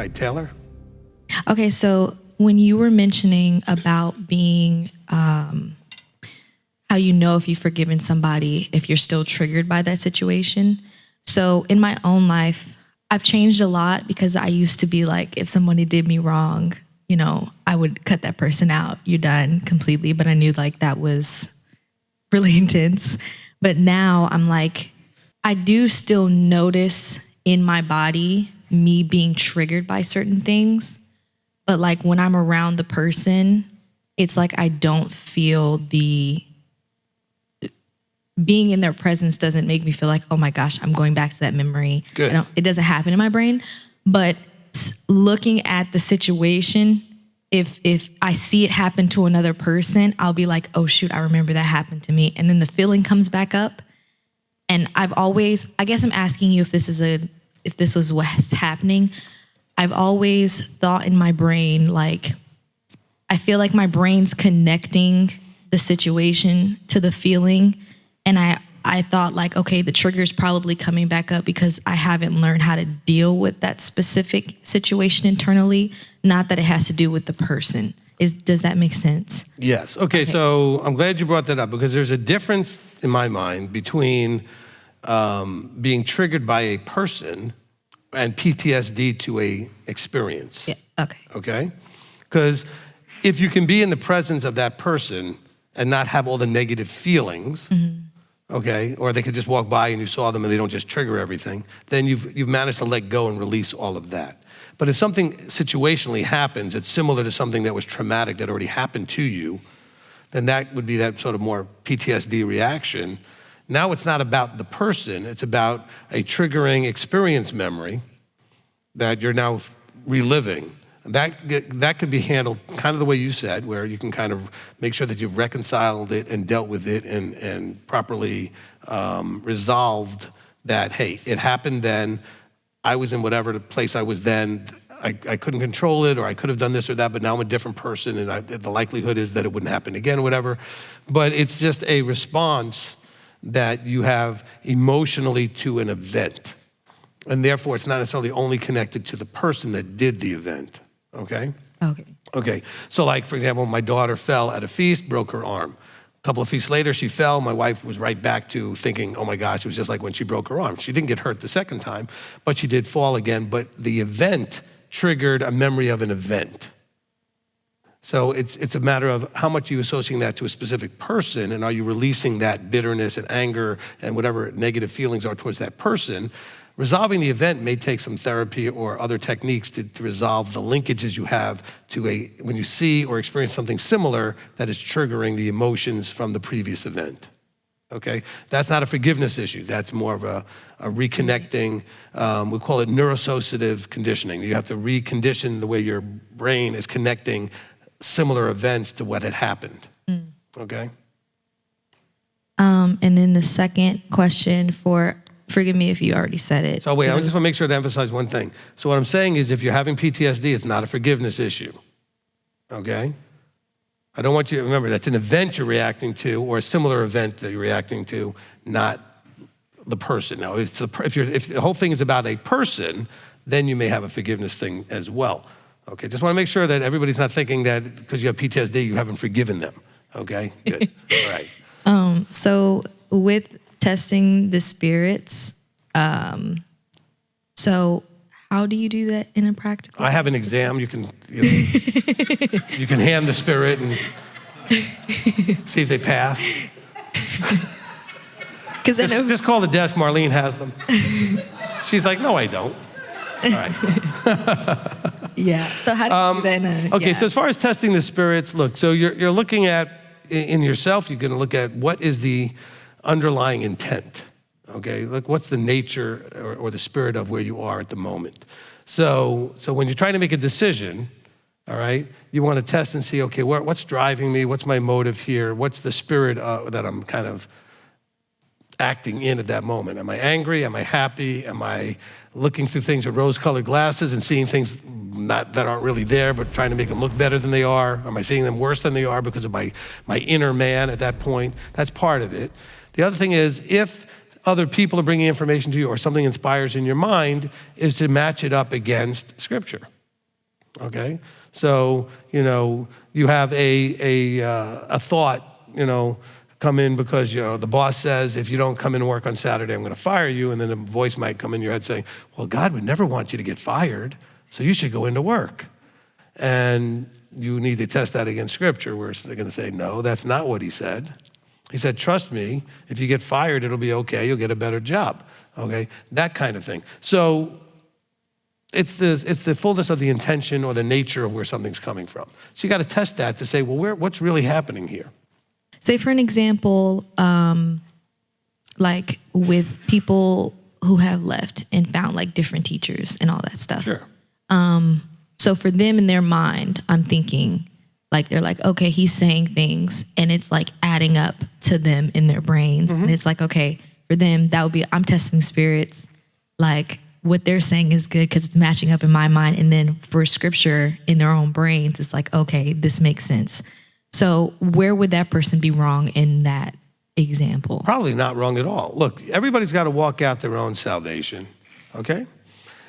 right, Taylor? Okay, so when you were mentioning about being, how you know if you've forgiven somebody, if you're still triggered by that situation. So in my own life, I've changed a lot because I used to be like, if somebody did me wrong, you know, I would cut that person out. You're done completely. But I knew like that was really intense. But now I'm like, I do still notice in my body me being triggered by certain things. But like when I'm around the person, it's like I don't feel being in their presence doesn't make me feel like, oh my gosh, I'm going back to that memory. Good. It doesn't happen in my brain. But looking at the situation, if I see it happen to another person, I'll be like, oh shoot, I remember that happened to me. And then the feeling comes back up. And I guess I'm asking you if this was what's happening. I've always thought in my brain, like, I feel like my brain's connecting the situation to the feeling. And I thought like, okay, the trigger's probably coming back up because I haven't learned how to deal with that specific situation internally. Not that it has to do with the person. Does that make sense? Yes. Okay, so I'm glad you brought that up because there's a difference in my mind between being triggered by a person and PTSD to a experience. Yeah, okay. Okay? Because if you can be in the presence of that person and not have all the negative feelings, okay, or they could just walk by and you saw them and they don't just trigger everything, then you've managed to let go and release all of that. But if something situationally happens, it's similar to something that was traumatic that already happened to you, then that would be that sort of more PTSD reaction. Now it's not about the person, it's about a triggering experience memory that you're now reliving. That could be handled kind of the way you said, where you can kind of make sure that you've reconciled it and dealt with it and properly resolved that, hey, it happened then, I was in whatever place I was then, I couldn't control it, or I could have done this or that, but now I'm a different person, and the likelihood is that it wouldn't happen again, whatever. But it's just a response that you have emotionally to an event. And therefore, it's not necessarily only connected to the person that did the event, okay? Okay, so like, for example, my daughter fell at a feast, broke her arm. A couple of feasts later, she fell. My wife was right back to thinking, oh my gosh, it was just like when she broke her arm. She didn't get hurt the second time, but she did fall again. But the event triggered a memory of an event. So it's a matter of how much you associating that to a specific person, and are you releasing that bitterness and anger and whatever negative feelings are towards that person. Resolving the event may take some therapy or other techniques to resolve the linkages you have to when you see or experience something similar that is triggering the emotions from the previous event, okay? That's not a forgiveness issue. That's more of a reconnecting, we call it neuroassociative conditioning. You have to recondition the way your brain is connecting similar events to what had happened, okay? And then the second question forgive me if you already said it. So wait, I just want to make sure to emphasize one thing. So what I'm saying is if you're having PTSD, it's not a forgiveness issue, okay? I don't want you to remember that's an event you're reacting to or a similar event that you're reacting to, not the person. Now, if the whole thing is about a person, then you may have a forgiveness thing as well, okay? Just want to make sure that everybody's not thinking that because you have PTSD, you haven't forgiven them, okay? Good, all right. So with testing the spirits. So how do you do that in a practical? I have an exam. You can you can hand the spirit and see if they pass. Just call the desk. Marlene has them. She's like, no, I don't. All right. Yeah. So how do you do that? Okay. So as far as testing the spirits, look. So you're looking at in yourself. You're going to look at what is the underlying intent, okay? Look, what's the nature or the spirit of where you are at the moment? So when you're trying to make a decision, all right, you want to test and see, okay, what's driving me? What's my motive here? What's the spirit that I'm kind of acting in at that moment? Am I angry? Am I happy? Am I looking through things with rose-colored glasses and seeing things that aren't really there, but trying to make them look better than they are? Am I seeing them worse than they are because of my inner man at that point? That's part of it. The other thing is, if other people are bringing information to you or something inspires in your mind is to match it up against Scripture, okay? So, you have a thought, come in because, the boss says, if you don't come in and work on Saturday, I'm going to fire you. And then a voice might come in your head saying, well, God would never want you to get fired, so you should go into work. And you need to test that against Scripture, where they're going to say, no, that's not what he said. He said, trust me, if you get fired, it'll be okay. You'll get a better job, okay? That kind of thing. So it's the fullness of the intention or the nature of where something's coming from. So you got to test that to say, well, what's really happening here? Say, for an example, like with people who have left and found like different teachers and all that stuff. Sure. So for them in their mind, I'm thinking, like, they're like, okay, he's saying things and it's like adding up to them in their brains. And it's like, okay, for them, that would be, I'm testing spirits. Like what they're saying is good because it's matching up in my mind. And then for Scripture in their own brains, it's like, okay, this makes sense. So where would that person be wrong in that example? Probably not wrong at all. Look, everybody's got to walk out their own salvation, okay?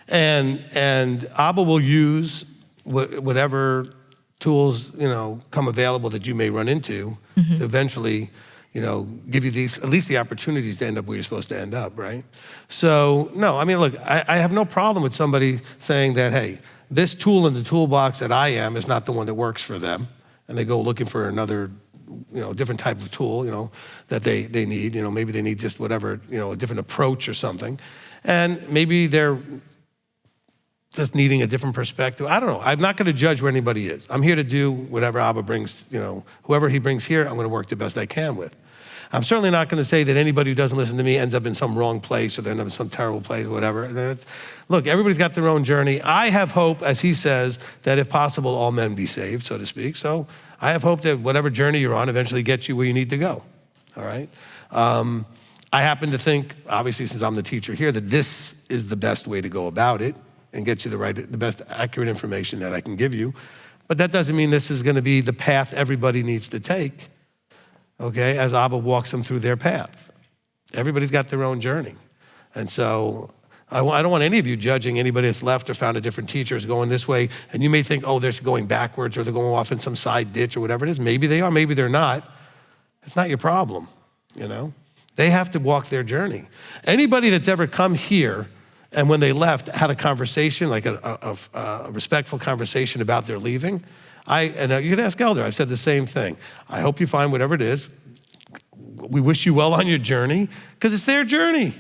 And Abba will use whatever tools, come available that you may run into to eventually, give you at least the opportunities to end up where you're supposed to end up, right? So, no, I mean, look, I have no problem with somebody saying that, hey, this tool in the toolbox that I am is not the one that works for them. And they go looking for another, different type of tool, that they need. Maybe they need just whatever, a different approach or something. And maybe they're just needing a different perspective. I don't know. I'm not going to judge where anybody is. I'm here to do whatever Abba brings, whoever he brings here, I'm going to work the best I can with. I'm certainly not going to say that anybody who doesn't listen to me ends up in some wrong place or they end up in some terrible place or whatever. Look, everybody's got their own journey. I have hope, as he says, that if possible, all men be saved, so to speak. So I have hope that whatever journey you're on eventually gets you where you need to go, all right? I happen to think, obviously, since I'm the teacher here, that this is the best way to go about it and get you the best accurate information that I can give you. But that doesn't mean this is going to be the path everybody needs to take, okay, as Abba walks them through their path. Everybody's got their own journey. And so I don't want any of you judging anybody that's left or found a different teacher is going this way, and you may think, oh, they're going backwards or they're going off in some side ditch or whatever it is. Maybe they are, maybe they're not. It's not your problem, They have to walk their journey. Anybody that's ever come here and when they left, had a conversation, like a respectful conversation about their leaving. You can ask Elder, I've said the same thing. I hope you find whatever it is. We wish you well on your journey, because it's their journey.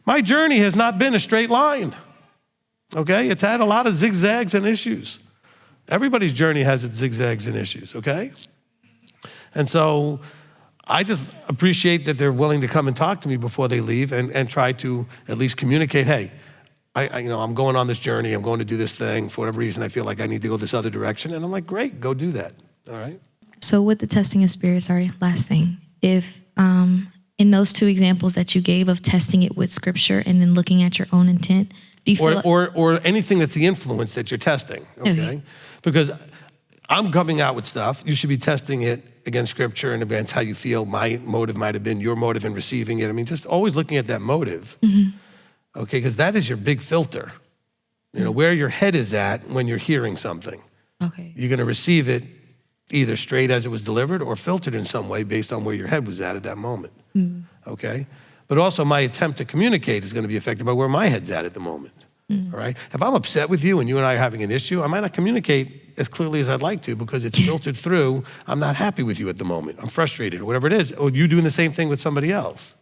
My journey has not been a straight line, okay? It's had a lot of zigzags and issues. Everybody's journey has its zigzags and issues, okay? And so I just appreciate that they're willing to come and talk to me before they leave and try to at least communicate, hey, I'm going on this journey. I'm going to do this thing. For whatever reason, I feel like I need to go this other direction. And I'm like, great, go do that. All right. So with the testing of spirits, sorry, last thing. If in those two examples that you gave of testing it with Scripture and then looking at your own intent, do you feel or anything that's the influence that you're testing, okay? Because I'm coming out with stuff. You should be testing it against Scripture and against how you feel. My motive might have been your motive in receiving it. I mean, just always looking at that motive. Okay, because that is your big filter. Where your head is at when you're hearing something. Okay. You're going to receive it either straight as it was delivered or filtered in some way based on where your head was at that moment. Okay? But also my attempt to communicate is going to be affected by where my head's at the moment. All right? If I'm upset with you and you and I are having an issue, I might not communicate as clearly as I'd like to because it's filtered through, I'm not happy with you at the moment. I'm frustrated or whatever it is. Or you doing the same thing with somebody else.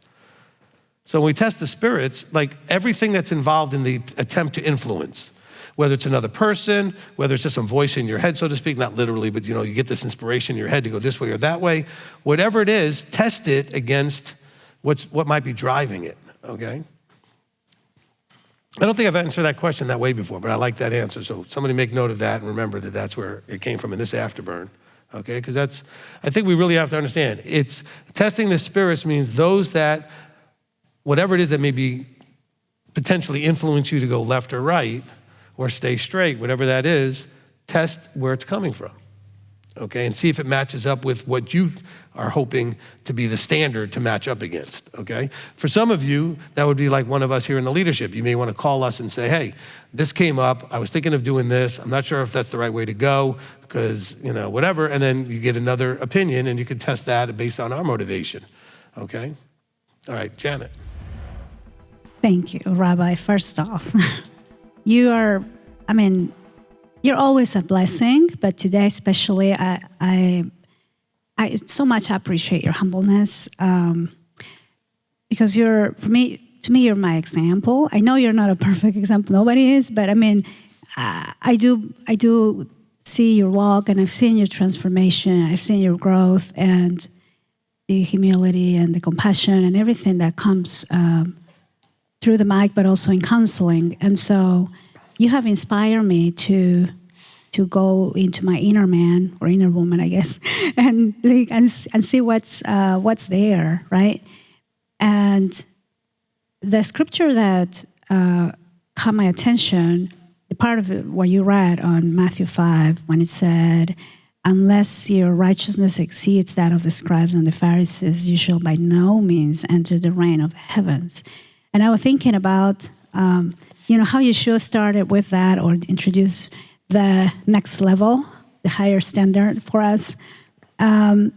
So when we test the spirits, like everything that's involved in the attempt to influence, whether it's another person, whether it's just some voice in your head, so to speak, not literally, but you get this inspiration in your head to go this way or that way, whatever it is, test it against what might be driving it, okay? I don't think I've answered that question that way before, but I like that answer. So somebody make note of that and remember that that's where it came from in this afterburn, okay? Because I think we really have to understand. It's testing the spirits means those that, whatever it is that may be potentially influence you to go left or right or stay straight, whatever that is, test where it's coming from, okay? And see if it matches up with what you are hoping to be the standard to match up against, okay? For some of you, that would be like one of us here in the leadership. You may want to call us and say, hey, this came up. I was thinking of doing this. I'm not sure if that's the right way to go because, whatever. And then you get another opinion and you can test that based on our motivation, okay? All right, Janet. Thank you, Rabbi. First off, you're always a blessing, but today especially, I so much appreciate your humbleness because to me, you're my example. I know you're not a perfect example. Nobody is, but I do see your walk, and I've seen your transformation. I've seen your growth and the humility and the compassion and everything that comes through the mic, but also in counseling. And so you have inspired me to go into my inner man or inner woman, I guess, and see what's there, right? And the scripture that caught my attention, the part of it where you read on Matthew 5, when it said, unless your righteousness exceeds that of the scribes and the Pharisees, you shall by no means enter the reign of the heavens. And I was thinking about, how Yeshua started with that or introduced the next level, the higher standard for us. And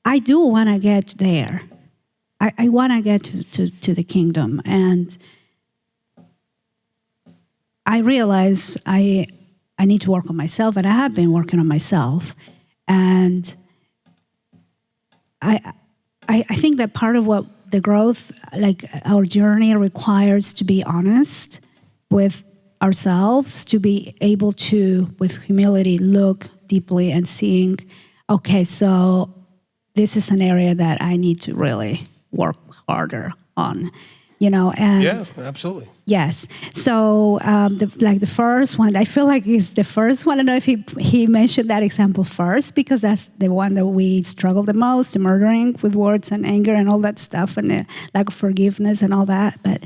I do want to get there. I want to get to the kingdom. And I realize I need to work on myself, and I have been working on myself. And I think that part of what the growth, like our journey, requires to be honest with ourselves, to be able to, with humility, look deeply and seeing, okay, so this is an area that I need to really work harder on, and yeah, absolutely. Yes. So the first one, I feel like is the first one. I don't know if he mentioned that example first, because that's the one that we struggle the most, the murdering with words and anger and all that stuff, and the lack of forgiveness and all that. But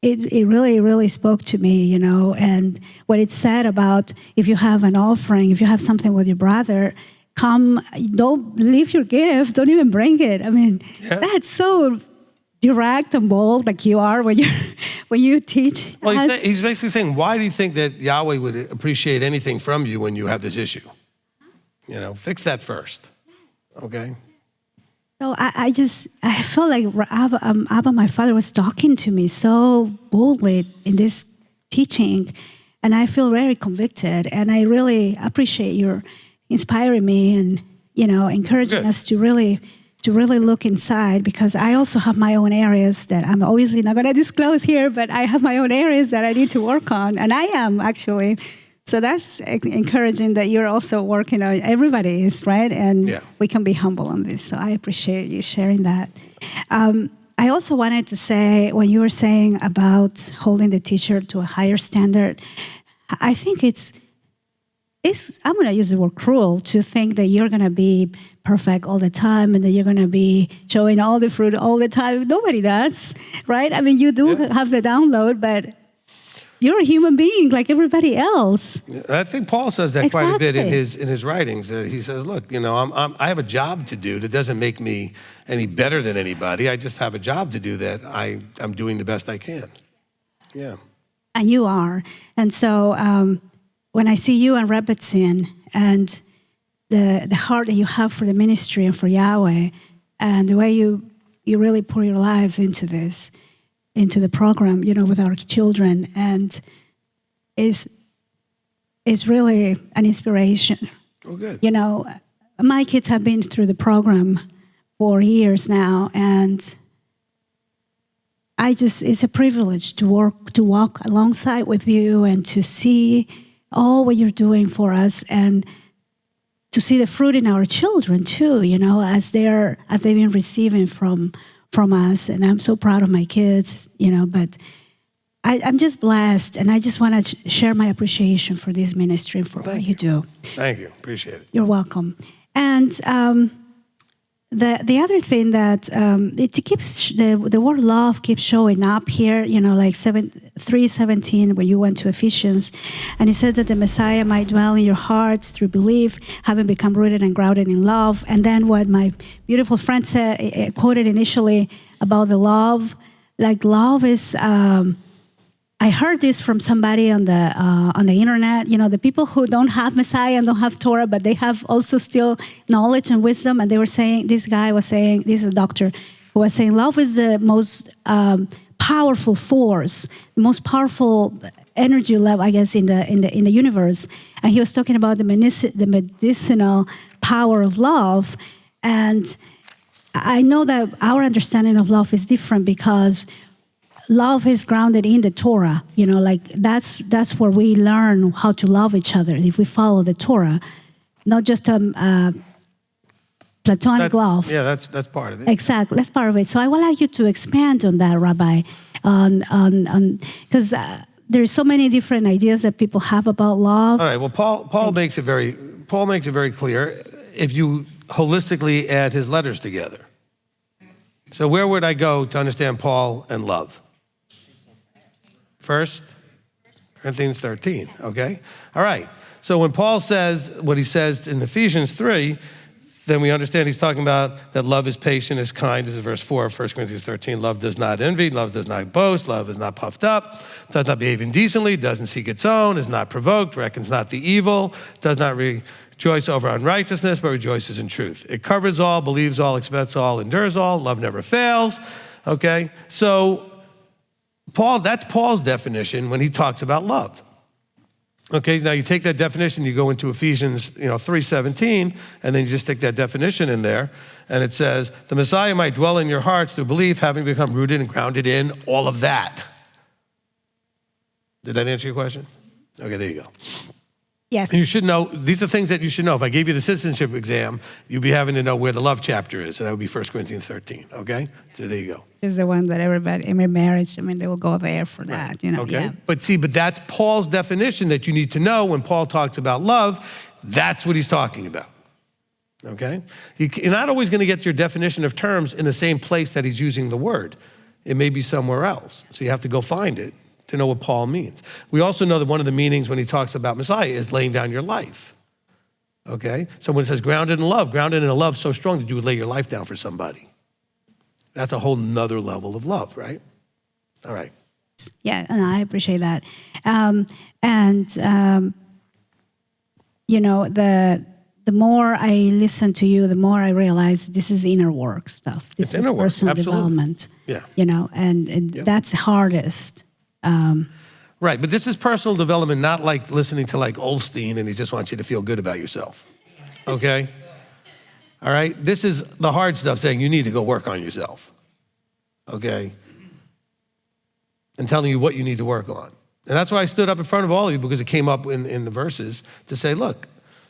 it really, really spoke to me, and what it said about if you have an offering, if you have something with your brother, come, don't leave your gift, don't even bring it. That's so direct and bold, like you are when you teach. Well, he's basically saying, why do you think that Yahweh would appreciate anything from you when you have this issue? Fix that first, okay? So I felt like Abba, my father, was talking to me so boldly in this teaching, and I feel very convicted, and I really appreciate your inspiring me and, encouraging us to really look inside, because I also have my own areas that I'm obviously not going to disclose here, but I have my own areas that I need to work on, and I am actually. So that's encouraging that you're also working on. Everybody is, right? And we can be humble on this. So I appreciate you sharing that. I also wanted to say, when you were saying about holding the teacher to a higher standard, I think it's I'm going to use the word cruel to think that you're going to be perfect all the time and that you're going to be showing all the fruit all the time. Nobody does, right? You do have the download, but you're a human being like everybody else. I think Paul says that quite a bit in his writings. He says, look, I have a job to do that doesn't make me any better than anybody. I just have a job to do that I'm doing the best I can. Yeah. And you are. And so when I see you and Rabbi Berkson and the heart that you have for the ministry and for Yahweh, and the way you really pour your lives into this, into the program, with our children, and is really an inspiration. Oh, good. My kids have been through the program for years now, and it's a privilege to walk alongside with you and to see all what you're doing for us, and to see the fruit in our children too, as they've been receiving from us. And I'm so proud of my kids, but I'm just blessed, and I just want to share my appreciation for this ministry and for what you do. Thank you. Appreciate it. You're welcome. And the other thing that it keeps the word love keeps showing up here, like 3:17 when you went to Ephesians, and it says that the Messiah might dwell in your hearts through belief, having become rooted and grounded in love. And then what my beautiful friend said, quoted initially about the love, like love is. I heard this from somebody on the internet. The people who don't have Messiah and don't have Torah, but they have also still knowledge and wisdom. And they were saying, this is a doctor who was saying, love is the most powerful force, the most powerful energy level, I guess, in the universe. And he was talking about the medicinal power of love. And I know that our understanding of love is different because love is grounded in the Torah, like that's where we learn how to love each other if we follow the Torah, not just platonic love. Yeah, that's part of it. Exactly, that's part of it. So I would like you to expand on that, Rabbi, because there's so many different ideas that people have about love. All right. Well, Paul makes it very clear if you holistically add his letters together. So where would I go to understand Paul and love? 1 Corinthians 13, okay? All right. So when Paul says what he says in Ephesians 3, then we understand he's talking about that love is patient, is kind. This is verse 4 of 1 Corinthians 13. Love does not envy, love does not boast, love is not puffed up, does not behave indecently, doesn't seek its own, is not provoked, reckons not the evil, does not rejoice over unrighteousness, but rejoices in truth. It covers all, believes all, expects all, endures all. Love never fails, okay? So that's Paul's definition when he talks about love. Okay, now you take that definition, you go into Ephesians 3:17, and then you just stick that definition in there, and it says, the Messiah might dwell in your hearts through belief, having become rooted and grounded in all of that. Did that answer your question? Okay, there you go. Yes. And you should know, these are things that you should know. If I gave you the citizenship exam, you'd be having to know where the love chapter is. So that would be 1 Corinthians 13, okay? So there you go. Is the one that everybody, every marriage, they will go there for that, Okay? Yeah. But that's Paul's definition that you need to know when Paul talks about love. That's what he's talking about, okay? You're not always going to get your definition of terms in the same place that he's using the word. It may be somewhere else. So you have to go find it to know what Paul means. We also know that one of the meanings when he talks about Messiah is laying down your life, okay? So when it says grounded in a love so strong that you would lay your life down for somebody. That's a whole nother level of love, right? All right. Yeah, and I appreciate that. The more I listen to you, the more I realize this is inner work stuff. This is personal development. Yeah. And that's hardest. Right, but this is personal development, not like listening to like Olstein and he just wants you to feel good about yourself, okay? All right, this is the hard stuff saying you need to go work on yourself, okay? And telling you what you need to work on. And that's why I stood up in front of all of you because it came up in the verses to say, look,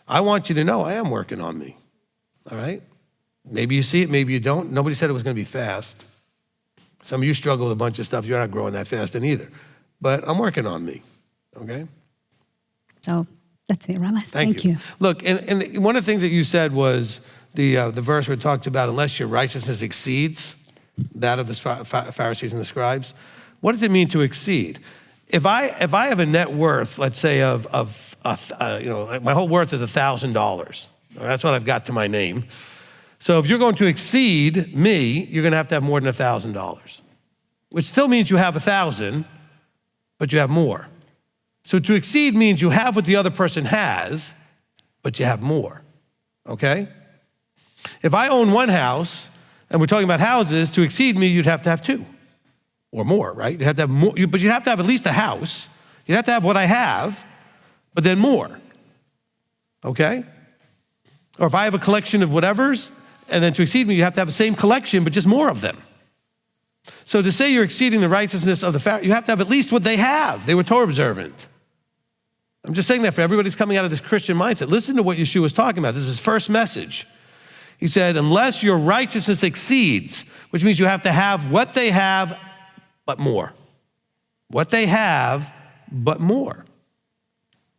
I want you to know I am working on me, all right? Maybe you see it, maybe you don't. Nobody said it was gonna be fast. Some of you struggle with a bunch of stuff. You're not growing that fast in either. But I'm working on me, okay? So that's it, Rabbi. Thank you. Look, and one of the things that you said was the verse where it talked about unless your righteousness exceeds that of the Pharisees and the scribes. What does it mean to exceed? If I have a net worth, let's say of my whole worth is $1,000. That's what I've got to my name. So if you're going to exceed me, you're going to have more than $1,000, which still means you have 1,000, but you have more. So to exceed means you have what the other person has, but you have more, okay? If I own one house, and we're talking about houses, to exceed me, you'd have to have two or more, right? You'd have to have more, but you'd have to have at least a house. You'd have to have what I have, but then more, okay? Or if I have a collection of whatevers, and then to exceed me, you have to have the same collection, but just more of them. So to say you're exceeding the righteousness of the Pharisees, you have to have at least what they have. They were Torah observant. I'm just saying that for everybody who's coming out of this Christian mindset. Listen to what Yeshua was talking about. This is his first message. He said, unless your righteousness exceeds, which means you have to have what they have, but more. What they have, but more.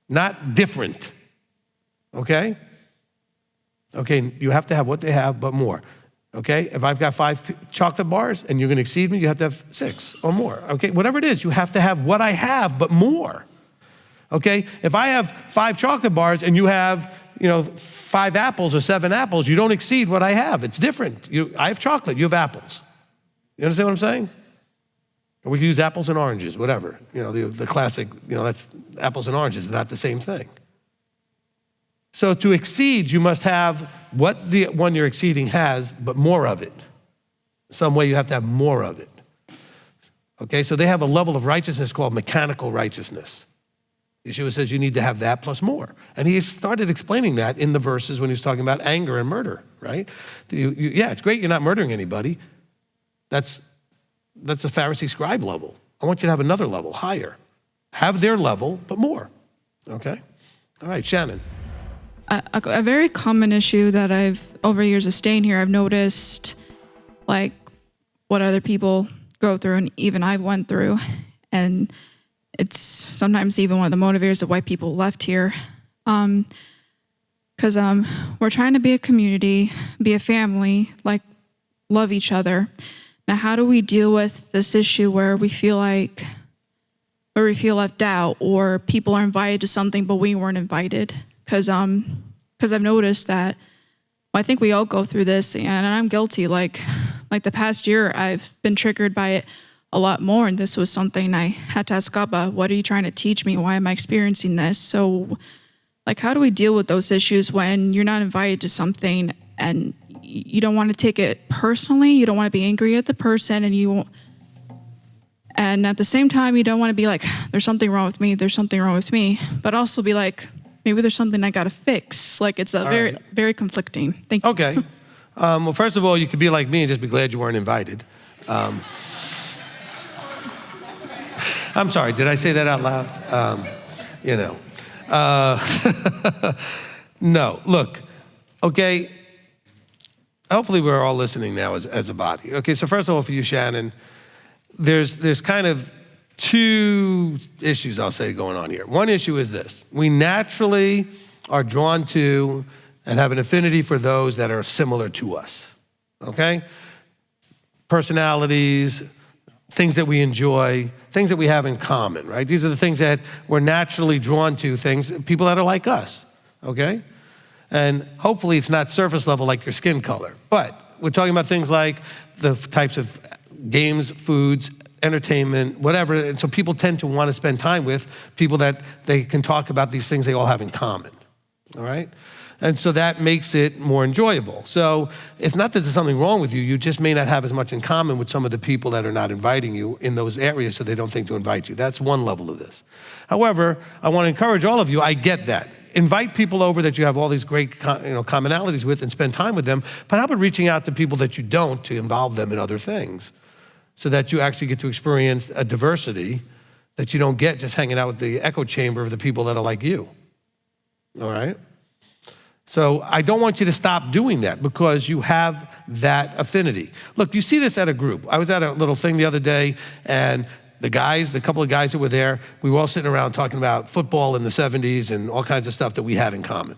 Not different, okay? Okay, you have to have what they have, but more. Okay, if I've got 5 chocolate bars and you're gonna exceed me, you have to have 6 or more. Okay, whatever it is, you have to have what I have, but more. Okay, if I have 5 chocolate bars and you have 5 apples or 7 apples, you don't exceed what I have. It's different. I have chocolate, you have apples. You understand what I'm saying? Or we can use apples and oranges, whatever. The classic, that's apples and oranges, not the same thing. So to exceed, you must have what the one you're exceeding has, but more of it. Some way you have to have more of it. Okay, so they have a level of righteousness called mechanical righteousness. Yeshua says you need to have that plus more. And he started explaining that in the verses when he was talking about anger and murder, right? Yeah, it's great you're not murdering anybody. That's a Pharisee scribe level. I want you to have another level, higher. Have their level, but more, okay? All right, Shannon. A very common issue that over years of staying here, I've noticed like what other people go through and even I went through. And it's sometimes even one of the motivators of why people left here. Because we're trying to be a community, be a family, like love each other. Now, how do we deal with this issue where we feel left out or people are invited to something, but we weren't invited? Because I've noticed that, I think we all go through this, and I'm guilty. Like the past year, I've been triggered by it a lot more, and this was something I had to ask Abba, what are you trying to teach me? Why am I experiencing this? So, how do we deal with those issues when you're not invited to something and you don't want to take it personally, you don't want to be angry at the person, and at the same time, you don't want to be like, there's something wrong with me, but also be like, maybe there's something I got to fix. It's very conflicting. Thank you. Okay. Well, first of all, you could be like me and just be glad you weren't invited. I'm sorry, did I say that out loud? No, look, okay, hopefully we're all listening now as a body. Okay, so first of all, for you, Shannon, there's kind of 2 issues I'll say going on here. One issue is this: we naturally are drawn to and have an affinity for those that are similar to us, okay? Personalities, things that we enjoy, things that we have in common, right? These are the things that we're naturally drawn to, people that are like us, okay? And hopefully it's not surface level like your skin color, but we're talking about things like the types of games, foods, entertainment, whatever. And so people tend to want to spend time with people that they can talk about these things they all have in common, all right? And so that makes it more enjoyable. So it's not that there's something wrong with you, you just may not have as much in common with some of the people that are not inviting you in those areas, so they don't think to invite you. That's one level of this. However, I want to encourage all of you, I get that. Invite people over that you have all these great commonalities with and spend time with them, but how about reaching out to people that you don't to involve them in other things so that you actually get to experience a diversity that you don't get just hanging out with the echo chamber of the people that are like you, all right? So I don't want you to stop doing that because you have that affinity. Look, you see this at a group. I was at a little thing the other day, and the couple of guys that were there, we were all sitting around talking about football in the 70s and all kinds of stuff that we had in common.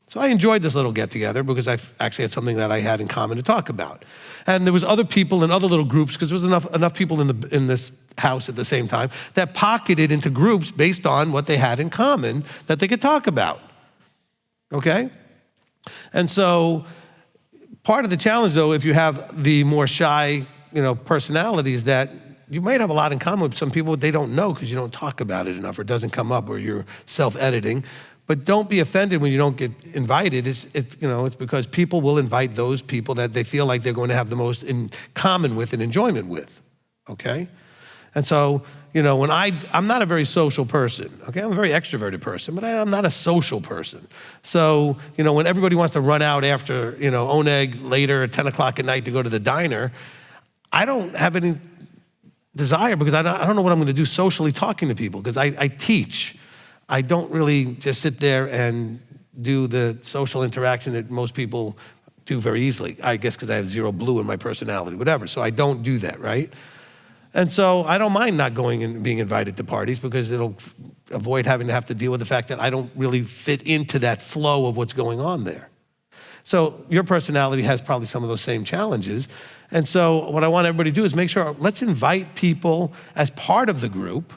So I enjoyed this little get-together because I actually had something that I had in common to talk about. And there was other people in other little groups, because there was enough people in this house at the same time, that pocketed into groups based on what they had in common that they could talk about, okay? And so part of the challenge, though, if you have the more shy, personalities, that you might have a lot in common with some people, but they don't know because you don't talk about it enough or it doesn't come up or you're self-editing. But don't be offended when you don't get invited. It's because people will invite those people that they feel like they're going to have the most in common with and enjoyment with, okay? And so, when I'm not a very social person, okay? I'm a very extroverted person, but I'm not a social person. So, when everybody wants to run out after, oneg later at 10 o'clock at night to go to the diner, I don't have any desire because I don't know what I'm going to do socially talking to people because I teach. I don't really just sit there and do the social interaction that most people do very easily. I guess because I have 0 blue in my personality, whatever. So I don't do that, right? And so I don't mind not going and being invited to parties because it'll avoid having to deal with the fact that I don't really fit into that flow of what's going on there. So your personality has probably some of those same challenges. And so what I want everybody to do is make sure, let's invite people as part of the group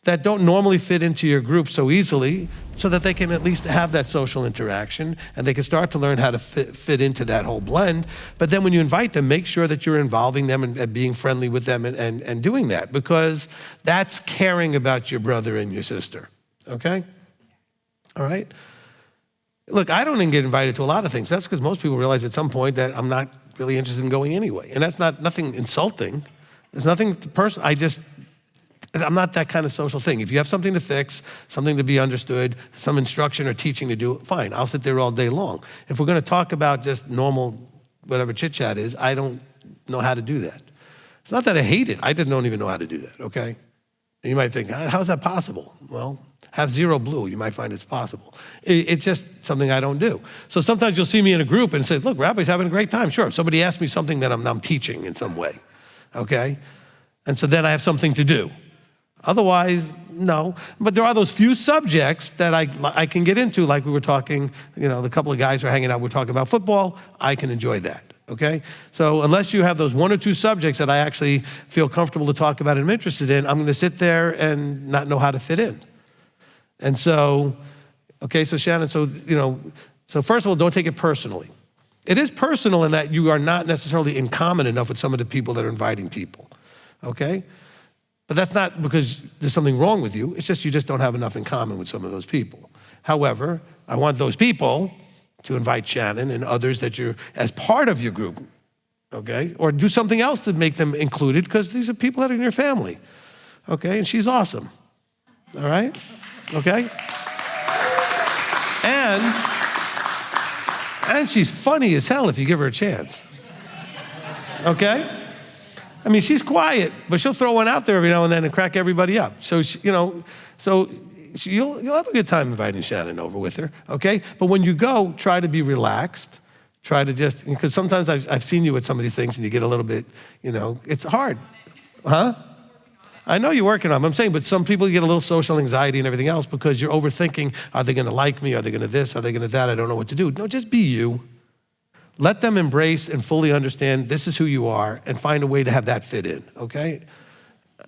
that don't normally fit into your group so easily, so that they can at least have that social interaction and they can start to learn how to fit into that whole blend. But then when you invite them, make sure that you're involving them and being friendly with them and doing that, because that's caring about your brother and your sister, okay? All right? Look, I don't even get invited to a lot of things. That's because most people realize at some point that I'm not really interested in going anyway. And that's nothing insulting. There's nothing personal. I'm not that kind of social thing. If you have something to fix, something to be understood, some instruction or teaching to do, fine, I'll sit there all day long. If we're gonna talk about just normal, whatever chit chat is, I don't know how to do that. It's not that I hate it, I just don't even know how to do that, okay? And you might think, how's that possible? Well, have zero blue, you might find it's possible. It's just something I don't do. So sometimes you'll see me in a group and say, look, Rabbi's having a great time. Sure, if somebody asks me something that I'm teaching in some way, okay? And so then I have something to do. Otherwise, no. But there are those few subjects that I can get into, like we were talking, the couple of guys who are hanging out, we're talking about football, I can enjoy that, okay? So unless you have those one or two subjects that I actually feel comfortable to talk about and I'm interested in, I'm gonna sit there and not know how to fit in. And so, okay, so Shannon, so first of all, don't take it personally. It is personal in that you are not necessarily in common enough with some of the people that are inviting people, okay? But that's not because there's something wrong with you. It's just you just don't have enough in common with some of those people. However, I want those people to invite Shannon and others that you're as part of your group, okay? Or do something else to make them included, because these are people that are in your family, okay? And she's awesome, all right? Okay? And she's funny as hell if you give her a chance, okay? I mean, she's quiet, but she'll throw one out there every now and then and crack everybody up. So, you'll have a good time inviting Shannon over with her, okay? But when you go, try to be relaxed. Try to just, because sometimes I've seen you at some of these things and you get a little bit, it's hard. Huh? I know you're working on it. I'm saying, but some people get a little social anxiety and everything else because you're overthinking, are they gonna like me? Are they gonna this? Are they gonna that? I don't know what to do. No, just be you. Let them embrace and fully understand this is who you are and find a way to have that fit in, okay?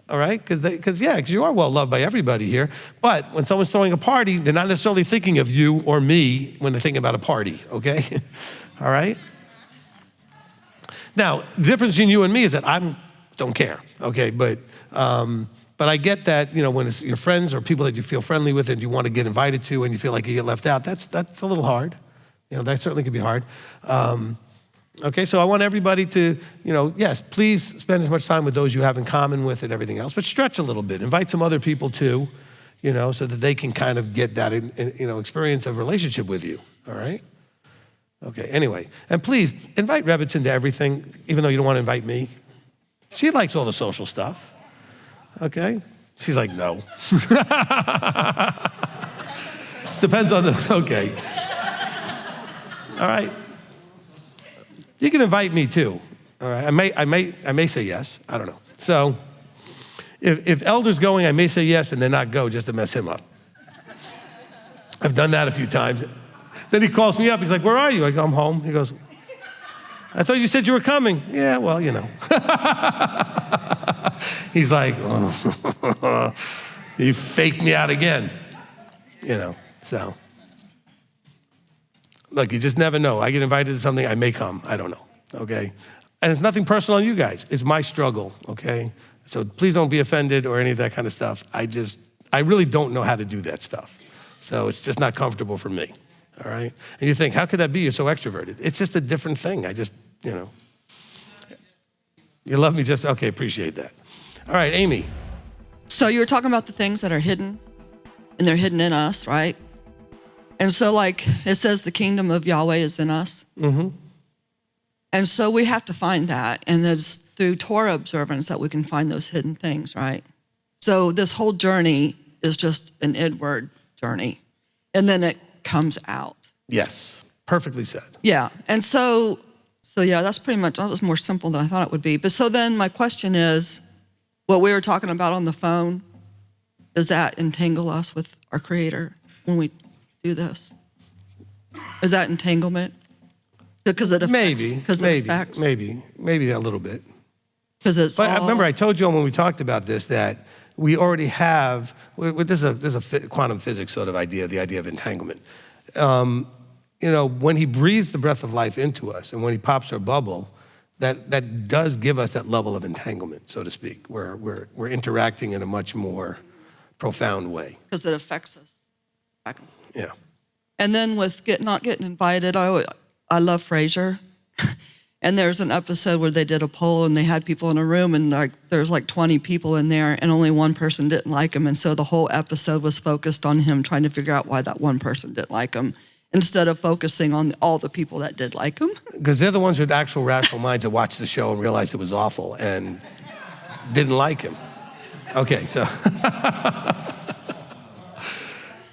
All right, because you are well loved by everybody here, but when someone's throwing a party, they're not necessarily thinking of you or me when they're thinking about a party, okay? All right? Now, the difference between you and me is that I don't care, okay? But I get that, when it's your friends or people that you feel friendly with and you want to get invited to and you feel like you get left out, that's a little hard. That certainly could be hard. Okay, so I want everybody to, yes, please spend as much time with those you have in common with and everything else, but stretch a little bit. Invite some other people too, so that they can kind of get that, experience of relationship with you, all right? Okay, anyway, and please invite Rebitz into everything, even though you don't want to invite me. She likes all the social stuff, okay? She's like, no. Depends on okay. All right. You can invite me too. All right. I may say yes. I don't know. So if Elder's going, I may say yes and then not go just to mess him up. I've done that a few times. Then he calls me up. He's like, where are you? I go, I'm home. He goes, I thought you said you were coming. Yeah, well, He's like, oh, you faked me out again. So. Look, you just never know. I get invited to something, I may come. I don't know, okay? And it's nothing personal on you guys. It's my struggle, okay? So please don't be offended or any of that kind of stuff. I really don't know how to do that stuff. So it's just not comfortable for me, all right? And you think, how could that be? You're so extroverted. It's just a different thing. You love me just, okay, appreciate that. All right, Amy. So you were talking about the things that are hidden, and they're hidden in us, right? And so like it says the kingdom of Yahweh is in us. Mm-hmm. And so we have to find that. And it's through Torah observance that we can find those hidden things, right? So this whole journey is just an inward journey. And then it comes out. Yes, perfectly said. Yeah. And so yeah, that's pretty much, that was more simple than I thought it would be. But so then my question is, what we were talking about on the phone, does that entangle us with our Creator when we do this? Is that entanglement? Because it affects. Maybe a little bit. Because it's But I all, remember I told you when we talked about this that we already have, this is a quantum physics sort of idea, the idea of entanglement. When he breathes the breath of life into us and when he pops our bubble, that does give us that level of entanglement, so to speak, where we're interacting in a much more profound way. because it affects us. Yeah. And then with not getting invited, I love Frasier. And there's an episode where they did a poll and they had people in a room and there's 20 people in there and only one person didn't like him. And so the whole episode was focused on him trying to figure out why that one person didn't like him instead of focusing on all the people that did like him. Because they're the ones with actual rational minds that watched the show and realized it was awful and didn't like him. Okay, so,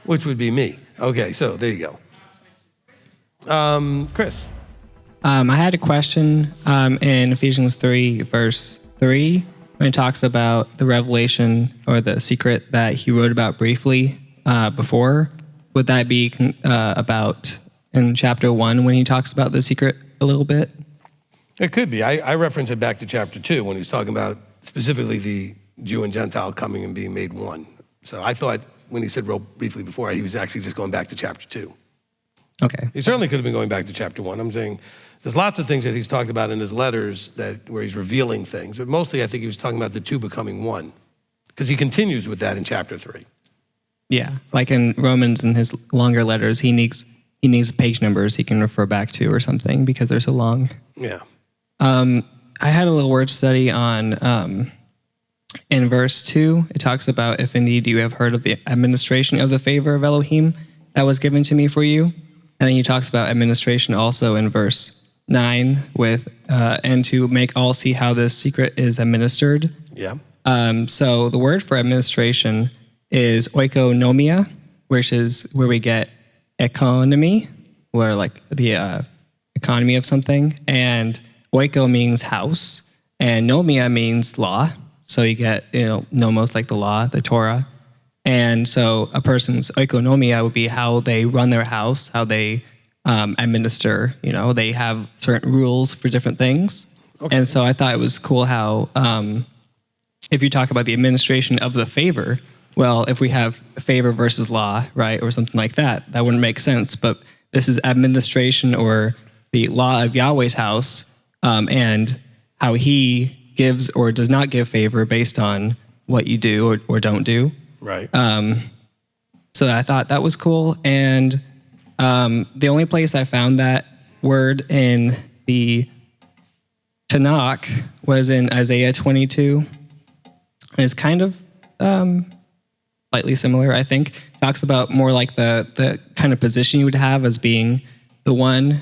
which would be me. Okay, so there you go. Chris. I had a question in Ephesians 3, verse 3, when it talks about the revelation or the secret that he wrote about briefly before. Would that be about in chapter 1 when he talks about the secret a little bit? It could be. I reference it back to chapter 2 when he was talking about specifically the Jew and Gentile coming and being made one. So I thought when he said wrote briefly before, he was actually just going back to chapter 2. Okay. He certainly could have been going back to chapter 1. I'm saying there's lots of things that he's talked about in his letters where he's revealing things, but mostly I think he was talking about the two becoming one, because he continues with that in chapter 3. Yeah, like in Romans in his longer letters, he needs page numbers he can refer back to or something because they're so long. Yeah. I had a little word study on in verse 2. It talks about if indeed you have heard of the administration of the favor of Elohim that was given to me for you. And then he talks about administration also in verse 9 with, and to make all see how this secret is administered. Yeah. So the word for administration is oikonomia, which is where we get economy, or like the economy of something. And oiko means house, and nomia means law. So you get, nomos like the law, the Torah. And so a person's oikonomia would be how they run their house, how they administer, they have certain rules for different things. Okay. And so I thought it was cool how if you talk about the administration of the favor, well, if we have favor versus law, right, or something like that, that wouldn't make sense. But this is administration or the law of Yahweh's house and how he gives or does not give favor based on what you do or don't do. Right. So I thought that was cool. And the only place I found that word in the Tanakh was in Isaiah 22. And it's kind of slightly similar, I think. It talks about more like the kind of position you would have as being the one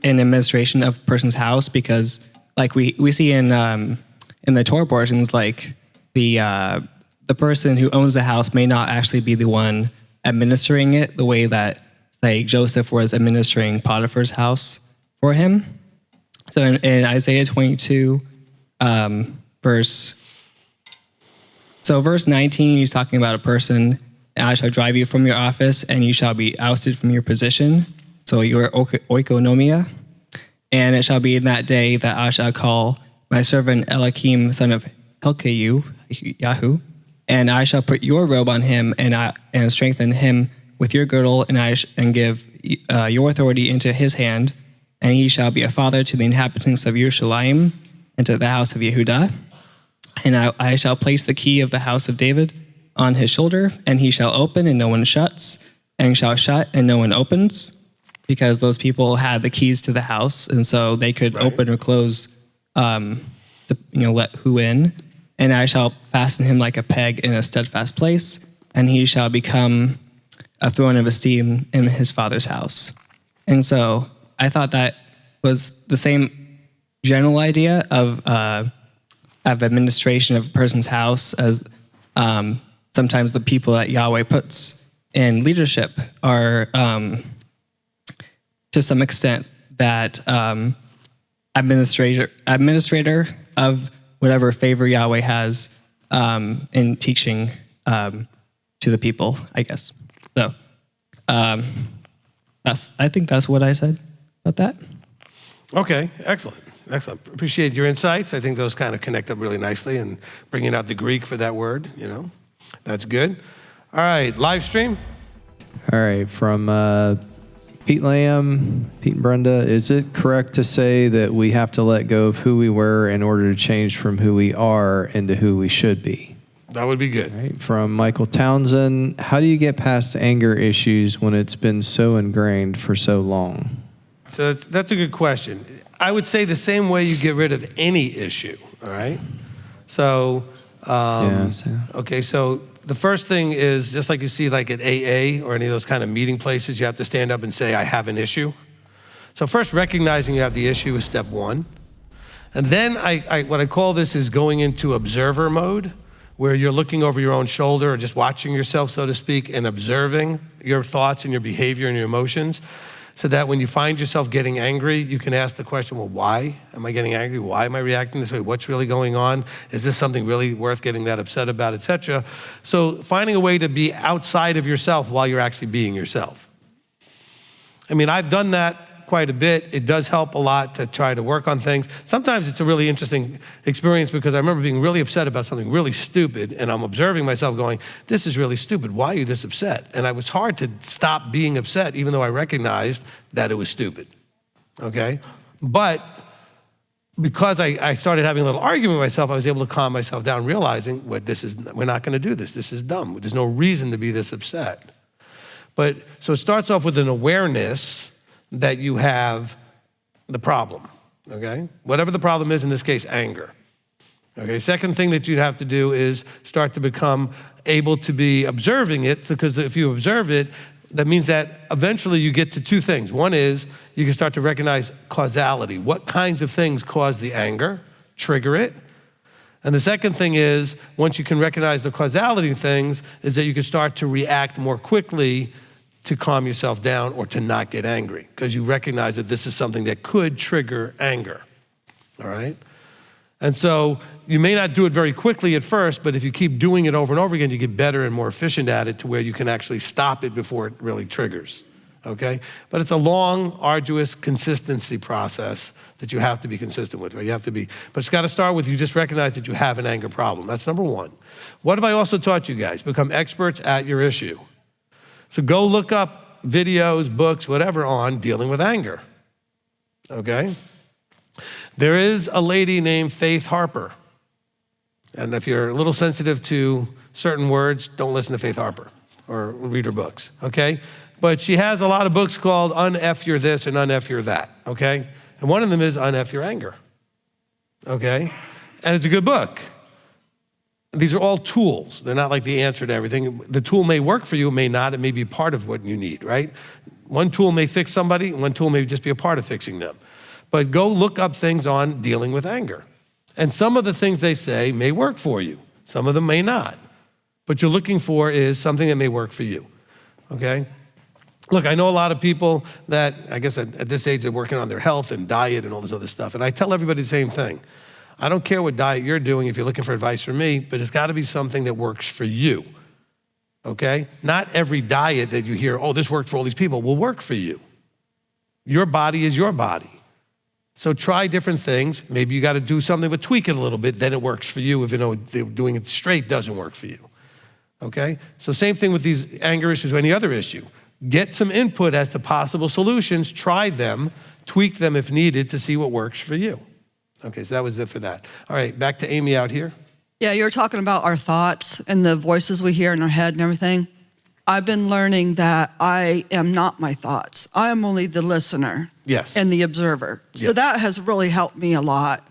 in administration of a person's house, because like we see in the Torah portions, like the person who owns the house may not actually be the one administering it the way that, say, Joseph was administering Potiphar's house for him. So in Isaiah 22, verse 19, he's talking about a person, I shall drive you from your office and you shall be ousted from your position. So your oikonomia. And it shall be in that day that I shall call my servant Elohim, son of Hilkiah, Yahu, and I shall put your robe on him and strengthen him with your girdle, and give your authority into his hand, and he shall be a father to the inhabitants of Yerushalayim and to the house of Yehudah. And I shall place the key of the house of David on his shoulder, and he shall open and no one shuts, and shall shut and no one opens, because those people had the keys to the house, and so they could open or close to let who in. And I shall fasten him like a peg in a steadfast place, and he shall become a throne of esteem in his father's house. And so I thought that was the same general idea of administration of a person's house as sometimes the people that Yahweh puts in leadership are, to some extent, that administrator of whatever favor Yahweh has in teaching to the people, I guess. So I think that's what I said. about that. Okay, excellent. Excellent. Appreciate your insights. I think those kind of connect up really nicely, and bringing out the Greek for that word, that's good. All right, live stream. All right, from Pete Lamb, Pete and Brenda, is it correct to say that we have to let go of who we were in order to change from who we are into who we should be? That would be good. All right, from Michael Townsend, how do you get past anger issues when it's been so ingrained for so long? So that's a good question. I would say the same way you get rid of any issue, all right? So, okay, so the first thing is, just like you see like at AA or any of those kind of meeting places, you have to stand up and say, I have an issue. So first, recognizing you have the issue is step one. And then what I call this is going into observer mode, where you're looking over your own shoulder or just watching yourself, so to speak, and observing your thoughts and your behavior and your emotions, so that when you find yourself getting angry, you can ask the question, well, why am I getting angry? Why am I reacting this way? What's really going on? Is this something really worth getting that upset about, et cetera? So finding a way to be outside of yourself while you're actually being yourself. I mean, I've done that quite a bit. It does help a lot to try to work on things. Sometimes it's a really interesting experience, because I remember being really upset about something really stupid, and I'm observing myself going, this is really stupid. Why are you this upset? And it was hard to stop being upset, even though I recognized that it was stupid, okay? But because I started having a little argument with myself, I was able to calm myself down, realizing, we're not gonna do this. This is dumb. There's no reason to be this upset. But so it starts off with an awareness that you have the problem, okay? Whatever the problem is, in this case, anger. Okay, second thing that you'd have to do is start to become able to be observing it, because if you observe it, that means that eventually you get to two things. One is you can start to recognize causality. What kinds of things cause the anger, trigger it? And the second thing is, once you can recognize the causality of things, is that you can start to react more quickly to calm yourself down or to not get angry, because you recognize that this is something that could trigger anger, all right? And so you may not do it very quickly at first, but if you keep doing it over and over again, you get better and more efficient at it to where you can actually stop it before it really triggers, okay? But it's a long, arduous consistency process that you have to be consistent with, right? But it's gotta start with you just recognize that you have an anger problem. That's number one. What have I also taught you guys? Become experts at your issue. So go look up videos, books, whatever on dealing with anger, okay? There is a lady named Faith Harper. And if you're a little sensitive to certain words, don't listen to Faith Harper or read her books, okay? But she has a lot of books called Un-F Your This and Un-F Your That, okay? And one of them is Un-F Your Anger, okay? And it's a good book. These are all tools. They're not like the answer to everything. The tool may work for you, it may not. It may be part of what you need, right? One tool may fix somebody, one tool may just be a part of fixing them. But go look up things on dealing with anger. And some of the things they say may work for you. Some of them may not. What you're looking for is something that may work for you, okay? Look, I know a lot of people that, I guess at this age, they're working on their health and diet and all this other stuff. And I tell everybody the same thing. I don't care what diet you're doing if you're looking for advice from me, but it's gotta be something that works for you, okay? Not every diet that you hear, oh, this worked for all these people, will work for you. Your body is your body. So try different things. Maybe you gotta do something, but tweak it a little bit, then it works for you. If you know doing it straight doesn't work for you, okay? So same thing with these anger issues or any other issue. Get some input as to possible solutions, try them, tweak them if needed to see what works for you. Okay, so that was it for that. All right, back to Amy out here. Yeah, you were talking about our thoughts and the voices we hear in our head and everything. I've been learning that I am not my thoughts. I am only the listener. Yes. And the observer. So that has really helped me a lot.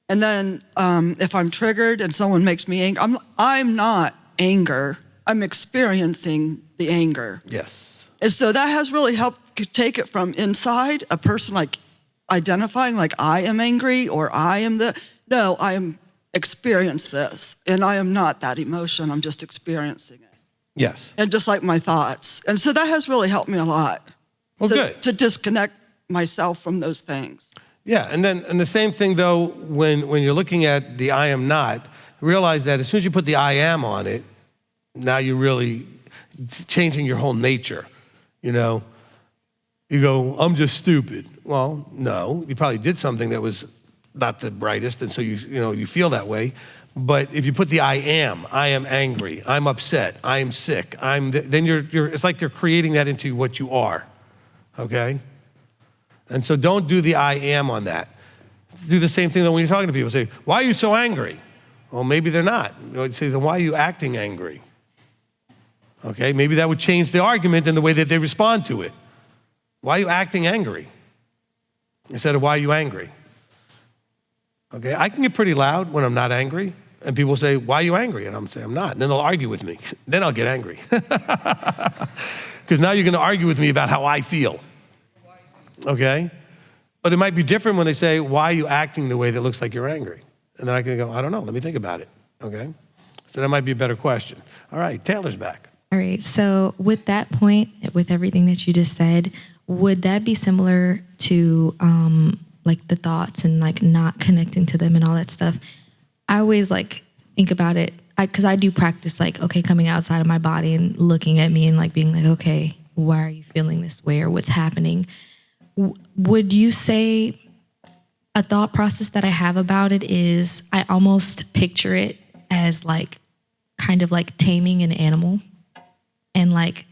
And then if I'm triggered and someone makes me angry, I'm not anger. I'm experiencing the anger. Yes. And so that has really helped take it from inside, a person like identifying like I am angry or I am no, I am experience this and I am not that emotion, I'm just experiencing it. Yes. And just like my thoughts. And so that has really helped me a lot. Well, good. To disconnect myself from those things. Yeah, and the same thing though, when you're looking at the I am not, realize that as soon as you put the I am on it, now you're really changing your whole nature, you know? You go, I'm just stupid. Well, no, you probably did something that was not the brightest, and so you feel that way. But if you put the I am angry, I'm upset, I am sick, then it's like you're creating that into what you are, okay? And so don't do the I am on that. Do the same thing though when you're talking to people. Say, why are you so angry? Well, maybe they're not. Say, why are you acting angry? Okay, maybe that would change the argument and the way that they respond to it. Why are you acting angry? Instead of why are you angry? Okay, I can get pretty loud when I'm not angry. And people say, why are you angry? And I'm saying, I'm not. And then they'll argue with me. Then I'll get angry. Because now you're going to argue with me about how I feel. Okay? But it might be different when they say, why are you acting the way that looks like you're angry? And then I can go, I don't know. Let me think about it. Okay? So that might be a better question. All right, Taylor's back. All right. So with that point, with everything that you just said, would that be similar to like the thoughts and like not connecting to them and all that stuff? I always like think about it because I do practice like, okay, coming outside of my body and looking at me and like being like, okay, why are you feeling this way or what's happening? Would you say a thought process that I have about it is I almost picture it as like kind of like taming an animal and like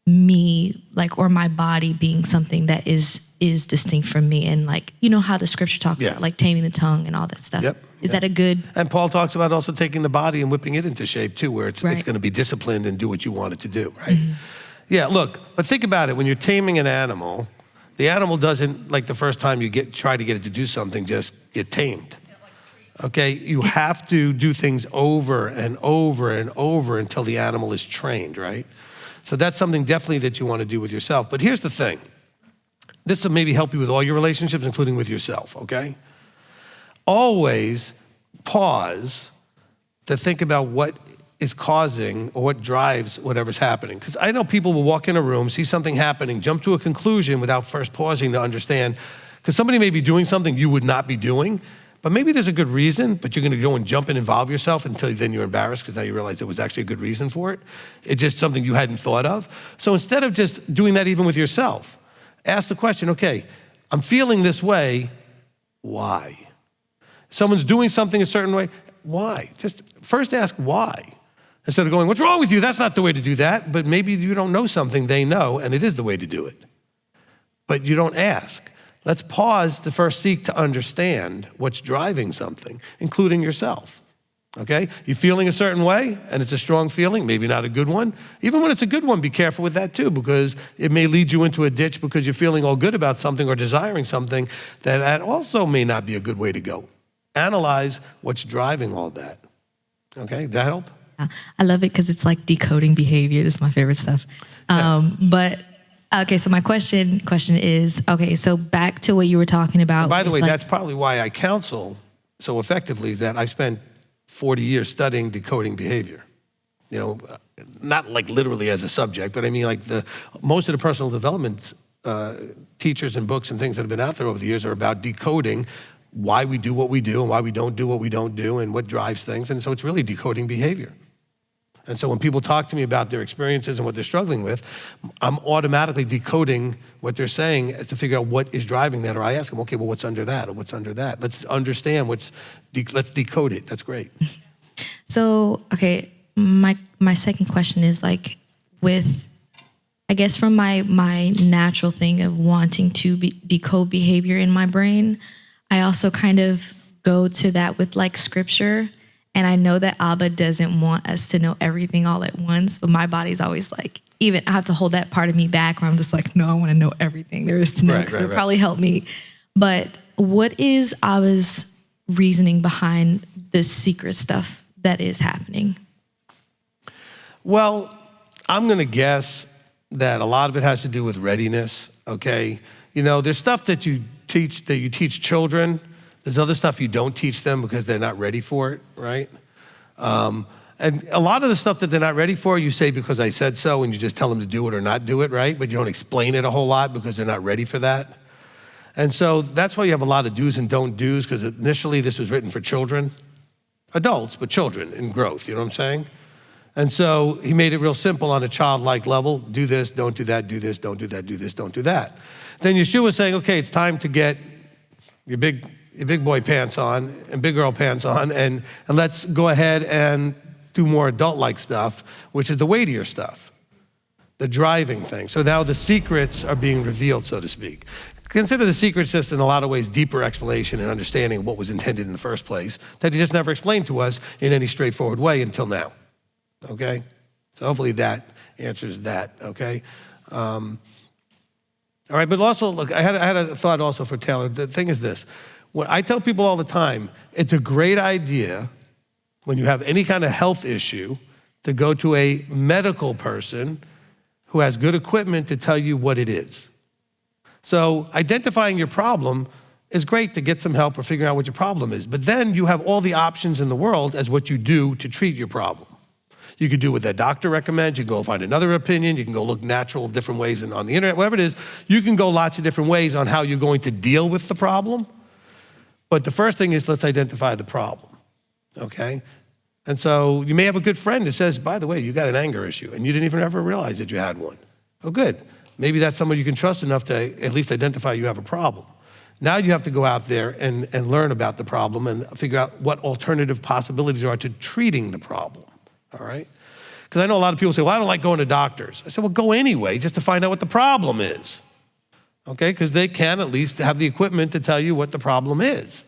me like or my body being something that is distinct from me and like you know how the scripture talks about like taming the tongue and all that stuff. Yep. Is that a good? And Paul talks about also taking the body and whipping it into shape too, where it's going to be disciplined and do what you want it to do, right? Mm-hmm. Yeah, look, but think about it. When you're taming an animal, the animal doesn't, like the first time you try to get it to do something, just get tamed. Okay, you have to do things over and over and over until the animal is trained, right? So that's something definitely that you want to do with yourself. But here's the thing. This will maybe help you with all your relationships, including with yourself, okay? Always pause to think about what is causing or what drives whatever's happening. Because I know people will walk in a room, see something happening, jump to a conclusion without first pausing to understand. Because somebody may be doing something you would not be doing, but maybe there's a good reason, but you're going to go and jump and involve yourself until then you're embarrassed because now you realize there was actually a good reason for it. It's just something you hadn't thought of. So instead of just doing that even with yourself, ask the question, okay, I'm feeling this way, why? Someone's doing something a certain way, why? Just first ask why. Instead of going, what's wrong with you? That's not the way to do that. But maybe you don't know something they know, and it is the way to do it. But you don't ask. Let's pause to first seek to understand what's driving something, including yourself. Okay? You're feeling a certain way, and it's a strong feeling, maybe not a good one. Even when it's a good one, be careful with that too, because it may lead you into a ditch because you're feeling all good about something or desiring something that also may not be a good way to go. Analyze what's driving all that. Okay, that help? I love it because it's like decoding behavior. This is my favorite stuff. But okay, so my question is, okay, so back to what you were talking about. And by the way, that's probably why I counsel so effectively is that I've spent 40 years studying decoding behavior. You know, not like literally as a subject, but I mean like most of the personal development teachers and books and things that have been out there over the years are about decoding why we do what we do and why we don't do what we don't do and what drives things. And so it's really decoding behavior. And so when people talk to me about their experiences and what they're struggling with, I'm automatically decoding what they're saying to figure out what is driving that. Or I ask them, okay, well, what's under that? Or what's under that? Let's understand let's decode it. That's great. So, okay, my second question is like with, I guess from my natural thing of wanting to decode behavior in my brain, I also kind of go to that with like scripture. And I know that Abba doesn't want us to know everything all at once, but my body's always like, even I have to hold that part of me back where I'm just like, no, I want to know everything there is to know because it'll probably help me. But what is Abba's reasoning behind this secret stuff that is happening? Well, I'm going to guess that a lot of it has to do with readiness, okay? You know, there's stuff that you teach children. There's other stuff you don't teach them because they're not ready for it, right? And a lot of the stuff that they're not ready for, you say because I said so, and you just tell them to do it or not do it, right? But you don't explain it a whole lot because they're not ready for that. And so that's why you have a lot of do's and don't do's, because initially this was written for children, adults, but children in growth, you know what I'm saying? And so he made it real simple on a childlike level. Do this, don't do that, do this, don't do that, do this, don't do that. Then Yeshua was saying, okay, it's time to get your big boy pants on and big girl pants on, and let's go ahead and do more adult-like stuff, which is the weightier stuff, the driving thing. So now the secrets are being revealed, so to speak. Consider the secrets just in a lot of ways deeper explanation and understanding of what was intended in the first place that he just never explained to us in any straightforward way until now, okay? So hopefully that answers that, okay? All right, but also, look, I had a thought also for Taylor. The thing is this. When I tell people all the time, it's a great idea when you have any kind of health issue to go to a medical person who has good equipment to tell you what it is. So identifying your problem is great to get some help or figuring out what your problem is. But then you have all the options in the world as what you do to treat your problem. You could do what that doctor recommends. You can go find another opinion. You can go look natural, different ways on the internet, whatever it is. You can go lots of different ways on how you're going to deal with the problem. But the first thing is let's identify the problem, okay? And so you may have a good friend that says, by the way, you got an anger issue, and you didn't even ever realize that you had one. Oh, good. Maybe that's someone you can trust enough to at least identify you have a problem. Now you have to go out there and learn about the problem and figure out what alternative possibilities are to treating the problem, all right? Because I know a lot of people say, well, I don't like going to doctors. I said, well, go anyway, just to find out what the problem is, okay? Because they can at least have the equipment to tell you what the problem is.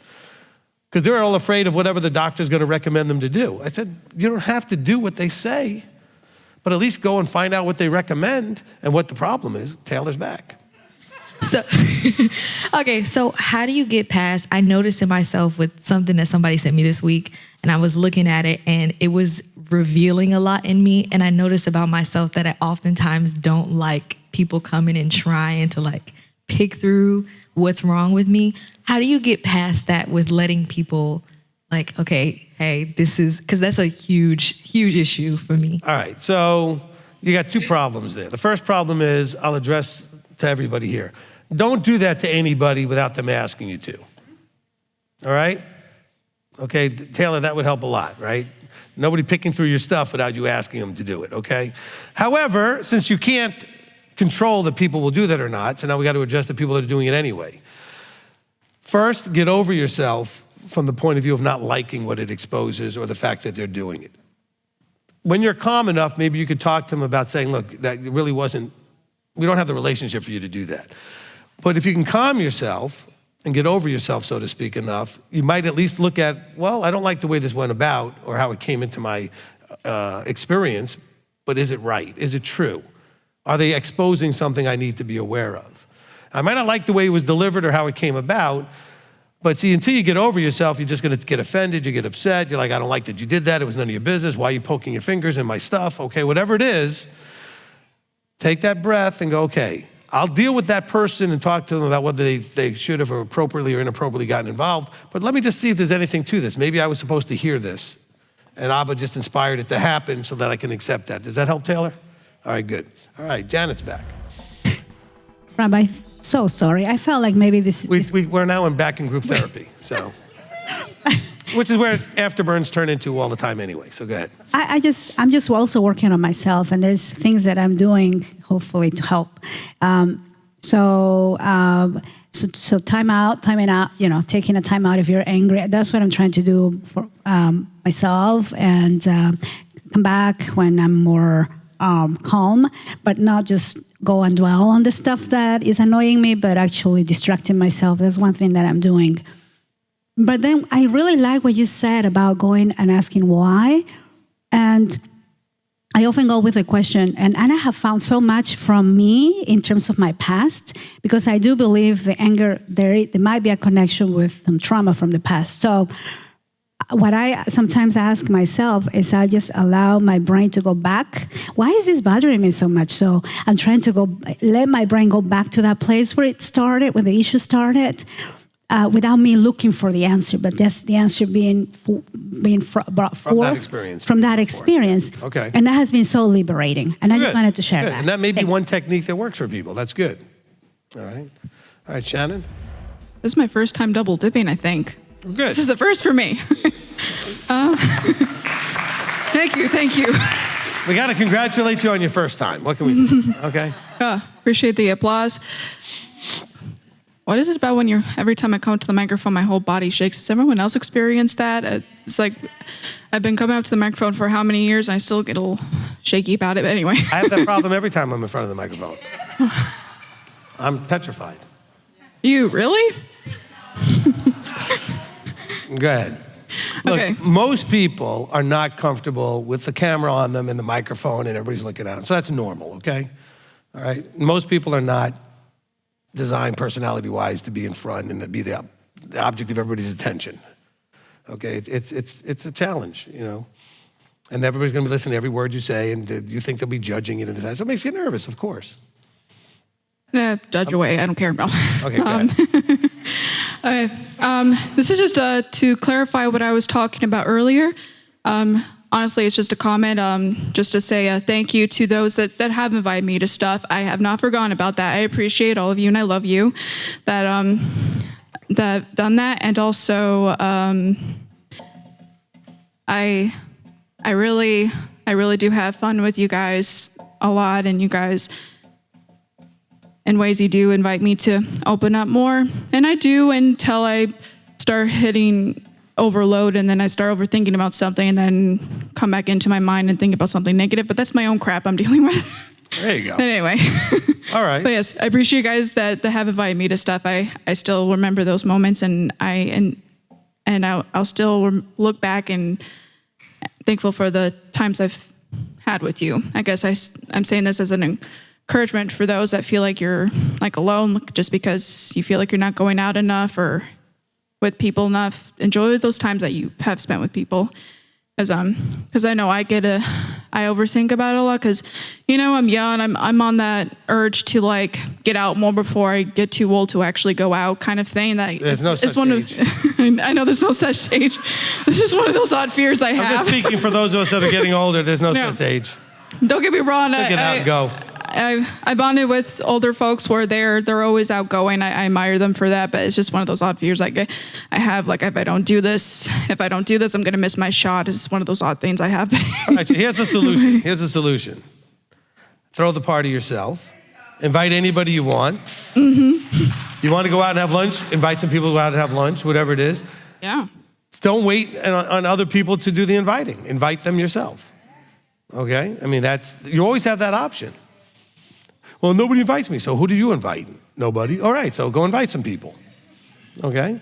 Because they're all afraid of whatever the doctor's going to recommend them to do. I said, you don't have to do what they say, but at least go and find out what they recommend and what the problem is. Taylor's back. So, okay, so how do you get past, I noticed in myself with something that somebody sent me this week, and I was looking at it, and it was revealing a lot in me, and I noticed about myself that I oftentimes don't like people coming and trying to like pick through what's wrong with me. How do you get past that with letting people like, okay, hey, this is, because that's a huge, huge issue for me. All right, so you got two problems there. The first problem is, I'll address to everybody here. Don't do that to anybody without them asking you to. All right? Okay, Taylor, that would help a lot, right? Nobody picking through your stuff without you asking them to do it, okay? However, since you can't control that people will do that or not, so now we got to address the people that are doing it anyway. First, get over yourself from the point of view of not liking what it exposes or the fact that they're doing it. When you're calm enough, maybe you could talk to them about saying, look, that really wasn't, we don't have the relationship for you to do that. But if you can calm yourself and get over yourself, so to speak, enough, you might at least look at, well, I don't like the way this went about or how it came into my experience, but is it right? Is it true? Are they exposing something I need to be aware of? I might not like the way it was delivered or how it came about, but see, until you get over yourself, you're just gonna get offended, you get upset, you're like, I don't like that you did that, it was none of your business, why are you poking your fingers in my stuff? Okay, whatever it is, take that breath and go, okay, I'll deal with that person and talk to them about whether they should have appropriately or inappropriately gotten involved, but let me just see if there's anything to this. Maybe I was supposed to hear this, and Abba just inspired it to happen so that I can accept that. Does that help, Taylor? All right, good. All right, Janet's back. Rabbi, so sorry. I felt like maybe this We're now back in group therapy, so. Which is where afterburns turn into all the time anyway, so go ahead. I'm just also working on myself, and there's things that I'm doing, hopefully, to help. So timing out, taking a time out if you're angry. That's what I'm trying to do for myself, and come back when I'm more calm, but not just go and dwell on the stuff that is annoying me, but actually distracting myself. That's one thing that I'm doing. But then I really like what you said about going and asking why. And I often go with a question, and I have found so much from me in terms of my past, because I do believe the anger, there might be a connection with some trauma from the past. So what I sometimes ask myself is I just allow my brain to go back. Why is this bothering me so much? So I'm trying to let my brain go back to that place where it started, where the issue started. Without me looking for the answer, but just the answer being brought forth from that experience. Okay. And that has been so liberating. And I just wanted to share that. And that may be one technique that works for people. That's good. All right, Shannon? This is my first time double dipping, I think. Good. This is a first for me. Thank you. We got to congratulate you on your first time. What can we do? Okay. Appreciate the applause. What is it about when every time I come to the microphone, my whole body shakes? Has everyone else experienced that? It's like I've been coming up to the microphone for how many years, and I still get a little shaky about it. But anyway. I have that problem every time I'm in front of the microphone. I'm petrified. You really? Go ahead. Look, Okay. most people are not comfortable with the camera on them and the microphone and everybody's looking at them. So that's normal, okay? All right? Most people are not designed personality-wise to be in front and to be the object of everybody's attention. Okay? It's a challenge, you know? And everybody's going to be listening to every word you say, and you think they'll be judging it. So it makes you nervous, of course. Yeah, judge away. I don't care about it. Okay, go ahead. Okay. This is just to clarify what I was talking about earlier. Honestly, it's just a comment, just to say thank you to those that have invited me to stuff. I have not forgotten about that. I appreciate all of you, and I love you that done that. And also, I really do have fun with you guys a lot, and you guys, in ways you do invite me to open up more. And I do until I start hitting overload, and then I start overthinking about something, and then come back into my mind and think about something negative. But that's my own crap I'm dealing with. There you go. Anyway. All right. But yes, I appreciate you guys that have invited me to stuff. I still remember those moments, and I'll still look back and thankful for the times I've had with you. I guess I'm saying this as an encouragement for those that feel like you're like alone just because you feel like you're not going out enough or with people enough. Enjoy those times that you have spent with people. Because I know I overthink about it a lot because, you know, I'm young. I'm on that urge to like get out more before I get too old to actually go out kind of thing. There's no such age. I know there's no such age. This is one of those odd fears I have. I'm just speaking for those of us that are getting older. There's no such age. Don't get me wrong. Get out and go. I bonded with older folks where they're always outgoing. I admire them for that, but it's just one of those odd fears I have. Like if I don't do this, I'm going to miss my shot. It's one of those odd things I have. All right, so here's the solution. Here's the solution. Throw the party yourself. Invite anybody you want. Mm-hmm. You want to go out and have lunch? Invite some people to go out and have lunch, whatever it is. Yeah. Don't wait on other people to do the inviting. Invite them yourself. Okay? I mean, you always have that option. Well, nobody invites me, so who do you invite? Nobody? All right, so go invite some people. Okay?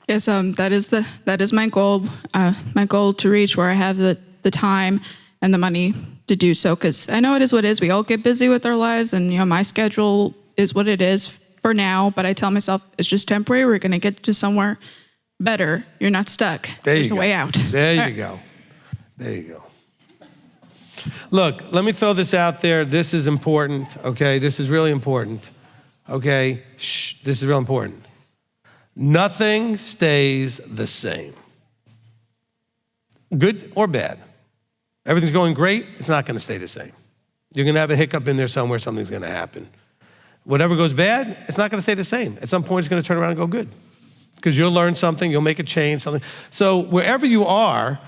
Yes, that is my goal to reach where I have the time and the money to do so, because I know it is what it is. We all get busy with our lives, and you know my schedule is what it is for now, but I tell myself it's just temporary. We're going to get to somewhere better. You're not stuck. There's a way out. There you go. There you go. Look, let me throw this out there. This is important, okay? This is really important, okay? Shh, this is real important. Nothing stays the same. Good or bad. Everything's going great, it's not gonna stay the same. You're gonna have a hiccup in there somewhere, something's gonna happen. Whatever goes bad, it's not gonna stay the same. At some point, it's gonna turn around and go good. Because you'll learn something, you'll make a change, something. So wherever you are,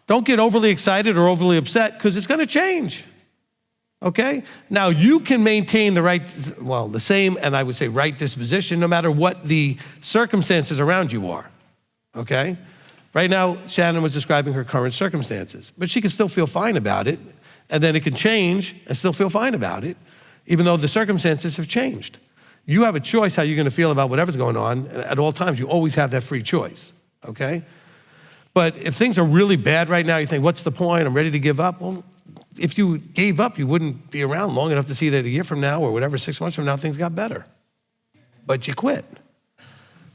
don't get overly excited or overly upset because it's going to change, okay? Now, you can maintain the same, and I would say right disposition no matter what the circumstances around you are, okay? Right now, Shannon was describing her current circumstances, but she can still feel fine about it, and then it can change and still feel fine about it, even though the circumstances have changed. You have a choice how you're going to feel about whatever's going on at all times. You always have that free choice, okay? But if things are really bad right now, you think, what's the point? I'm ready to give up. Well, if you gave up, you wouldn't be around long enough to see that a year from now or whatever, 6 months from now, things got better. But you quit,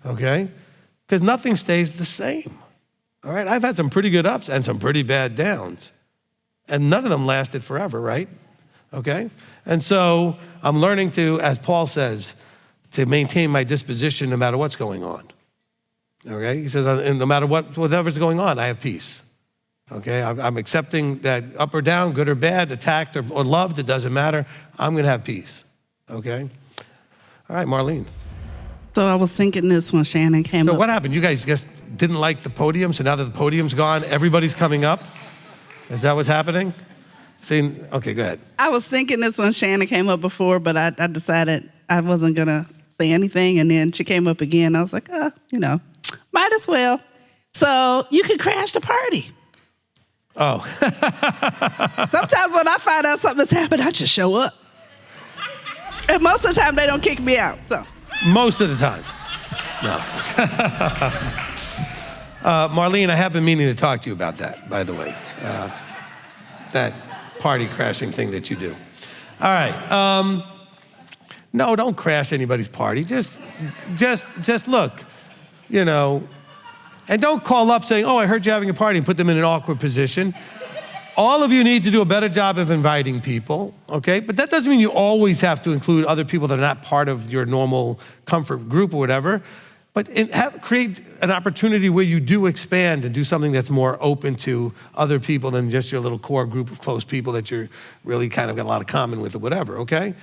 okay? Because nothing stays the same, all right? I've had some pretty good ups and some pretty bad downs, and none of them lasted forever, right? Okay? And so I'm learning to, as Paul says, to maintain my disposition no matter what's going on. Okay, he says, no matter whatever's going on, I have peace. Okay, I'm accepting that up or down, good or bad, attacked or loved, it doesn't matter. I'm going to have peace. Okay? All right, Marlene. So I was thinking this when Shannon came up. So what happened? You guys just didn't like the podium, so now that the podium's gone, everybody's coming up? Is that what's happening? See, okay, go ahead. I was thinking this when Shannon came up before, but I decided I wasn't going to say anything. And then she came up again. I was like, might as well. So you can crash the party. Oh. Sometimes when I find out something's happened, I just show up. And most of the time, they don't kick me out. So Most of the time. No. Marlene, I have been meaning to talk to you about that, by the way. That party crashing thing that you do. All right. No, don't crash anybody's party. Just look, and don't call up saying, oh, I heard you having a party, and put them in an awkward position. All of you need to do a better job of inviting people, okay? But that doesn't mean you always have to include other people that are not part of your normal comfort group or whatever. But create an opportunity where you do expand and do something that's more open to other people than just your little core group of close people that you're really kind of got a lot of common with or whatever, okay?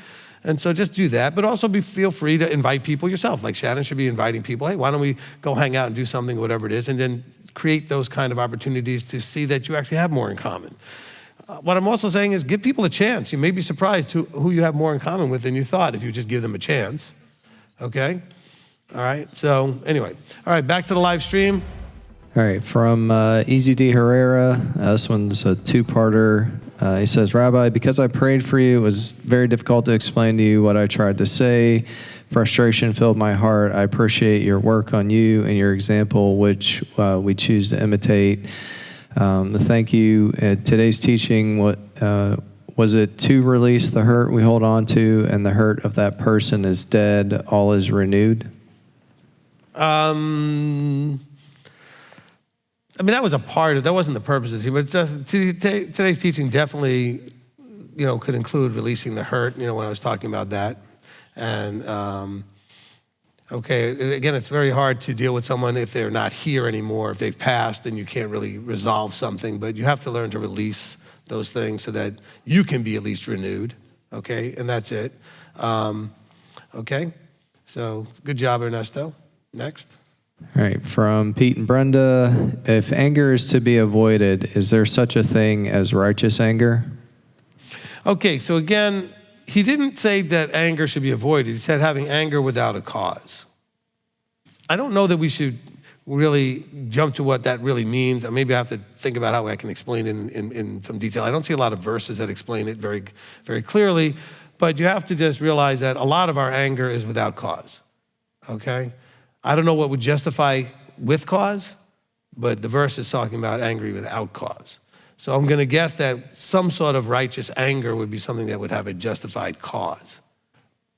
And so just do that, but also feel free to invite people yourself. Like Shannon should be inviting people, hey, why don't we go hang out and do something, whatever it is, and then create those kind of opportunities to see that you actually have more in common. What I'm also saying is give people a chance. You may be surprised who you have more in common with than you thought if you just give them a chance, okay? All right, so anyway. All right, back to the live stream. All right, from Easy D. Herrera, this one's a two-parter. He says, Rabbi, because I prayed for you, it was very difficult to explain to you what I tried to say. Frustration filled my heart. I appreciate your work on you and your example, which we choose to imitate. Thank you. Today's teaching, was it to release the hurt we hold on to and the hurt of that person is dead, all is renewed? That was a part of, that wasn't the purpose of it, but today's teaching definitely, could include releasing the hurt, when I was talking about that. And, again, it's very hard to deal with someone if they're not here anymore, if they've passed and you can't really resolve something, but you have to learn to release those things so that you can be at least renewed, okay? And that's it. Okay? So, good job, Ernesto. Next. All right, from Pete and Brenda, if anger is to be avoided, is there such a thing as righteous anger? Okay, so again, he didn't say that anger should be avoided. He said having anger without a cause. I don't know that we should really jump to what that really means. Maybe I have to think about how I can explain it in some detail. I don't see a lot of verses that explain it very, very clearly, but you have to just realize that a lot of our anger is without cause, okay? I don't know what would justify with cause, but the verse is talking about angry without cause. So I'm going to guess that some sort of righteous anger would be something that would have a justified cause.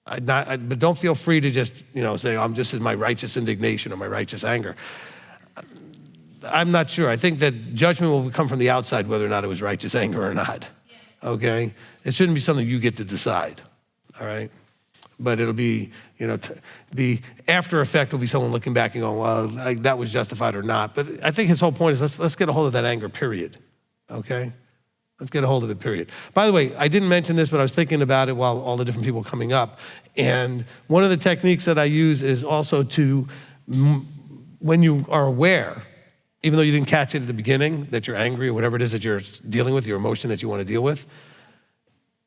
But don't feel free to just, say, this is my righteous indignation or my righteous anger. I'm not sure. I think that judgment will come from the outside whether or not it was righteous anger or not, okay? It shouldn't be something you get to decide, all right? But it'll be, the after effect will be someone looking back and going, well, that was justified or not. But I think his whole point is let's get a hold of that anger, period, okay? Let's get a hold of it, period. By the way, I didn't mention this, but I was thinking about it while all the different people were coming up. And one of the techniques that I use is also to, when you are aware, even though you didn't catch it at the beginning, that you're angry or whatever it is that you're dealing with, your emotion that you want to deal with,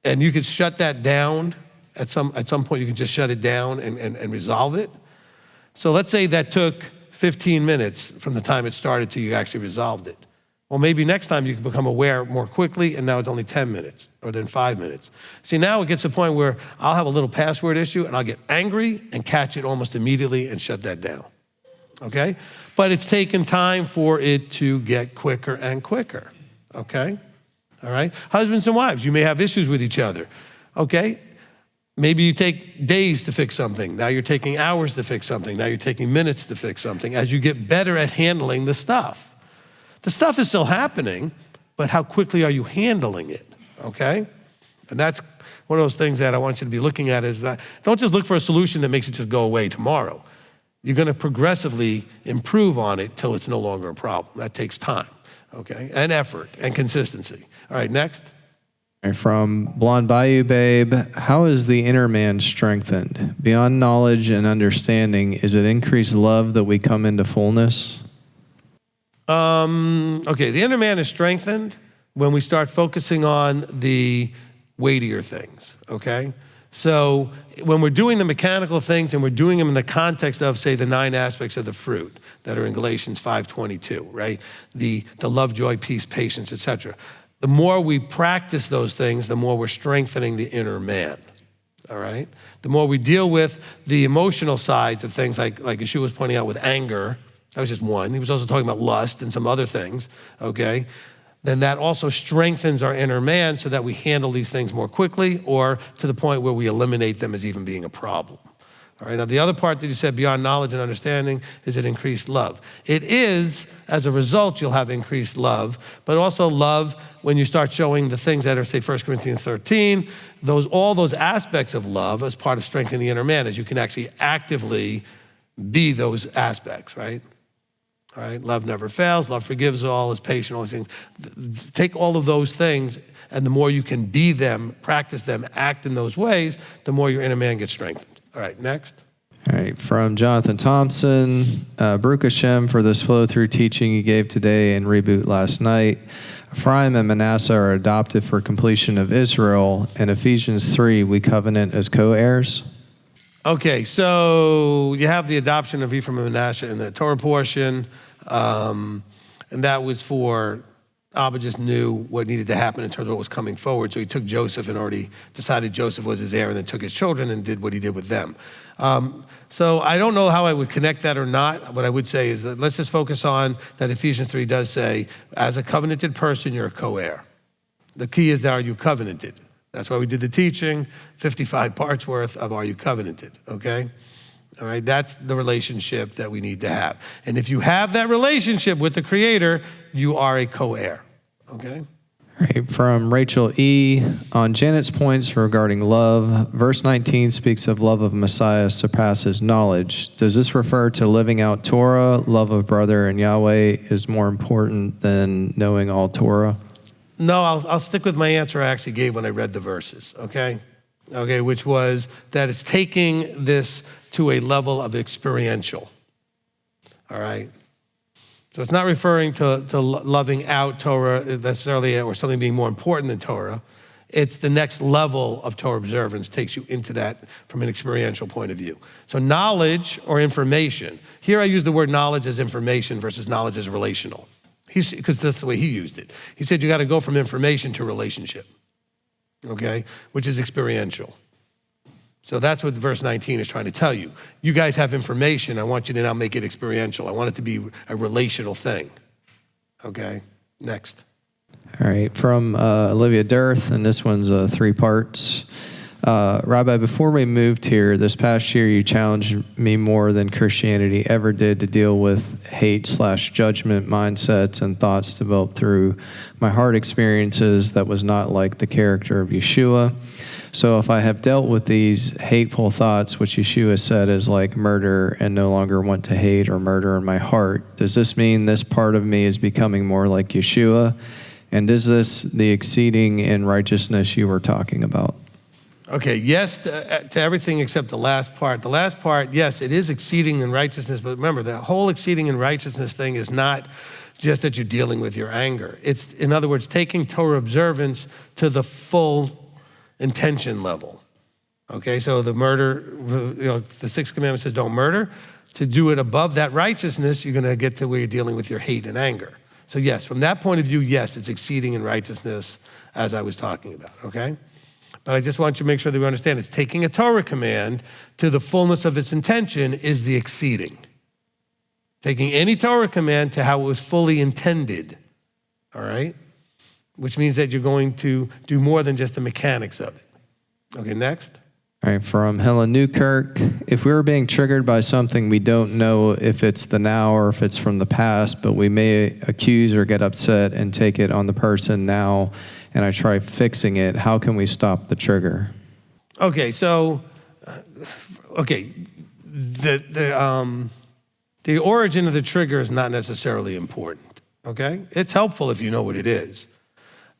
and you could shut that down. At some point, you can just shut it down and resolve it. So let's say that took 15 minutes from the time it started till you actually resolved it. Well, maybe next time you can become aware more quickly, and now it's only 10 minutes or then 5 minutes. See, now it gets to the point where I'll have a little password issue, and I'll get angry and catch it almost immediately and shut that down, okay? But it's taken time for it to get quicker and quicker, okay? All right? Husbands and wives, you may have issues with each other, okay? Maybe you take days to fix something. Now you're taking hours to fix something. Now you're taking minutes to fix something as you get better at handling the stuff. The stuff is still happening, but how quickly are you handling it, okay? And that's one of those things that I want you to be looking at is that don't just look for a solution that makes it just go away tomorrow. You're gonna progressively improve on it till it's no longer a problem. That takes time, okay? And effort and consistency. All right, next. From Blonde Bayou Babe, how is the inner man strengthened? Beyond knowledge and understanding, is it increased love that we come into fullness? Okay, the inner man is strengthened when we start focusing on the weightier things, okay? So when we're doing the mechanical things and we're doing them in the context of, say, the 9 aspects of the fruit that are in Galatians 5:22, right? The love, joy, peace, patience, etc. The more we practice those things, the more we're strengthening the inner man, all right? The more we deal with the emotional sides of things like Yeshua was pointing out with anger, that was just one. He was also talking about lust and some other things, okay? Then that also strengthens our inner man so that we handle these things more quickly or to the point where we eliminate them as even being a problem. All right, now the other part that you said beyond knowledge and understanding is it increased love. It is, as a result, you'll have increased love, but also love when you start showing the things that are, say, 1 Corinthians 13, all those aspects of love as part of strengthening the inner man, as you can actually actively be those aspects, right? All right, love never fails, love forgives all, is patient, all these things. Take all of those things, and the more you can be them, practice them, act in those ways, the more your inner man gets strengthened. All right, next. All right, from Jonathan Thompson, Baruch Hashem for this flow-through teaching you gave today and reboot last night. Ephraim and Manasseh are adopted for completion of Israel. In Ephesians 3, we covenant as co-heirs. Okay, so you have the adoption of Ephraim and Manasseh in the Torah portion, and that was for Abba just knew what needed to happen in terms of what was coming forward, so he took Joseph and already decided Joseph was his heir and then took his children and did what he did with them. So I don't know how I would connect that or not. What I would say is that let's just focus on that Ephesians 3 does say, as a covenanted person, you're a co-heir. The key is, are you covenanted? That's why we did the teaching, 55 parts worth of are you covenanted, okay? All right, that's the relationship that we need to have. And if you have that relationship with the Creator, you are a co-heir, okay? All right, from Rachel E. On Janet's points regarding love, verse 19 speaks of love of Messiah surpasses knowledge. Does this refer to living out Torah, love of brother and Yahweh is more important than knowing all Torah? No, I'll stick with my answer I actually gave when I read the verses, okay? Okay, which was that it's taking this to a level of experiential, all right? So it's not referring to loving out Torah necessarily or something being more important than Torah. It's the next level of Torah observance takes you into that from an experiential point of view. So knowledge or information, here I use the word knowledge as information versus knowledge as relational. Because that's the way he used it. He said you got to go from information to relationship, okay, which is experiential. So that's what verse 19 is trying to tell you. You guys have information. I want you to now make it experiential. I want it to be a relational thing, okay? Next. All right, from Olivia Dirth, and this one's 3 parts. Rabbi, before we moved here, this past year, you challenged me more than Christianity ever did to deal with hate/judgment mindsets and thoughts developed through my heart experiences that was not like the character of Yeshua. So if I have dealt with these hateful thoughts, which Yeshua said is like murder, and no longer want to hate or murder in my heart, does this mean this part of me is becoming more like Yeshua? And is this the exceeding in righteousness you were talking about? Okay, yes to everything except the last part. The last part, yes, it is exceeding in righteousness, but remember, the whole exceeding in righteousness thing is not just that you're dealing with your anger. It's, in other words, taking Torah observance to the full intention level. Okay, so the murder, the 6th commandment says don't murder. To do it above that righteousness, you're gonna get to where you're dealing with your hate and anger. So yes, from that point of view, yes, it's exceeding in righteousness as I was talking about, okay? But I just want you to make sure that we understand it's taking a Torah command to the fullness of its intention is the exceeding. Taking any Torah command to how it was fully intended, all right? Which means that you're going to do more than just the mechanics of it. Okay, next. All right, from Helen Newkirk. If we were being triggered by something we don't know if it's the now or if it's from the past, but we may accuse or get upset and take it on the person now, and I try fixing it, how can we stop the trigger? Okay, so, the origin of the trigger is not necessarily important, okay? It's helpful if you know what it is.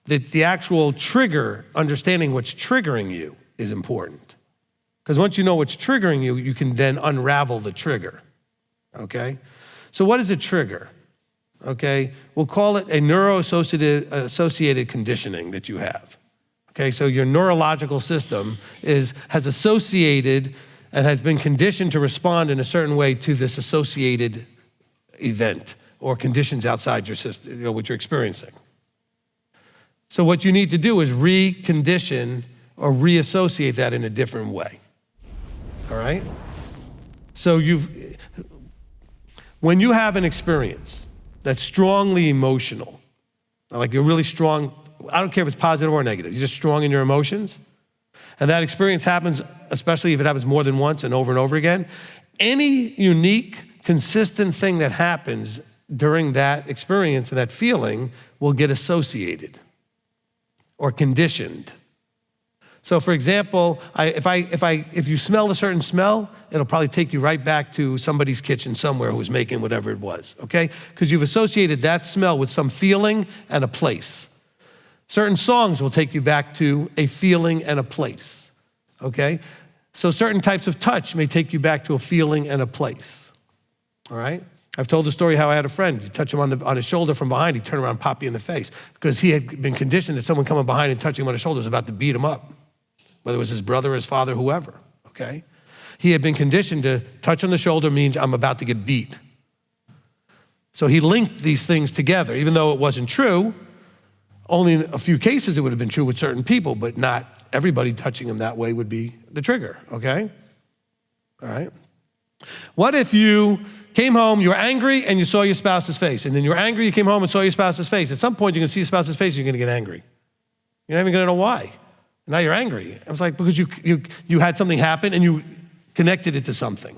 The actual trigger, understanding what's triggering you is important. Because once you know what's triggering you, you can then unravel the trigger, okay? So what is a trigger? okay, we'll call it a neuro-associated conditioning that you have. Okay, so your neurological system has associated and has been conditioned to respond in a certain way to this associated event or conditions outside your system, what you're experiencing. So what you need to do is recondition or reassociate that in a different way. All right? So when you have an experience that's strongly emotional, like you're really strong, I don't care if it's positive or negative, you're just strong in your emotions, and that experience happens, especially if it happens more than once and over again, any unique, consistent thing that happens during that experience and that feeling will get associated or conditioned. So for example, if you smell a certain smell, it'll probably take you right back to somebody's kitchen somewhere who was making whatever it was, okay? Because you've associated that smell with some feeling and a place. Certain songs will take you back to a feeling and a place, okay? So certain types of touch may take you back to a feeling and a place, all right? I've told the story how I had a friend, you touch him on his shoulder from behind, he'd turn around and pop you in the face because he had been conditioned that someone coming behind and touching him on his shoulder was about to beat him up, whether it was his brother, his father, whoever, okay? He had been conditioned to touch on the shoulder means I'm about to get beat. So he linked these things together, even though it wasn't true. Only in a few cases it would have been true with certain people, but not everybody touching him that way would be the trigger, okay? All right? What if you came home, you were angry, and you saw your spouse's face, and then you were angry, you came home and saw your spouse's face. At some point, you're gonna see your spouse's face, you're gonna get angry. You're not even gonna know why. Now you're angry. It was like because you had something happen and you connected it to something,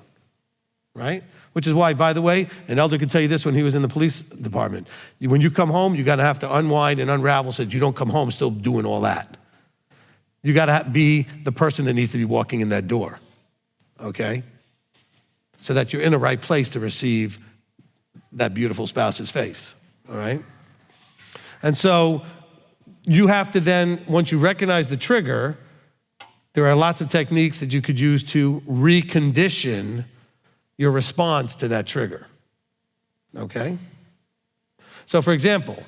right? Which is why, by the way, an elder could tell you this when he was in the police department. When you come home, you're gonna have to unwind and unravel so that you don't come home still doing all that. You gotta be the person that needs to be walking in that door, okay? So that you're in the right place to receive that beautiful spouse's face, all right? And so you have to then, once you recognize the trigger, there are lots of techniques that you could use to recondition your response to that trigger, okay? So for example,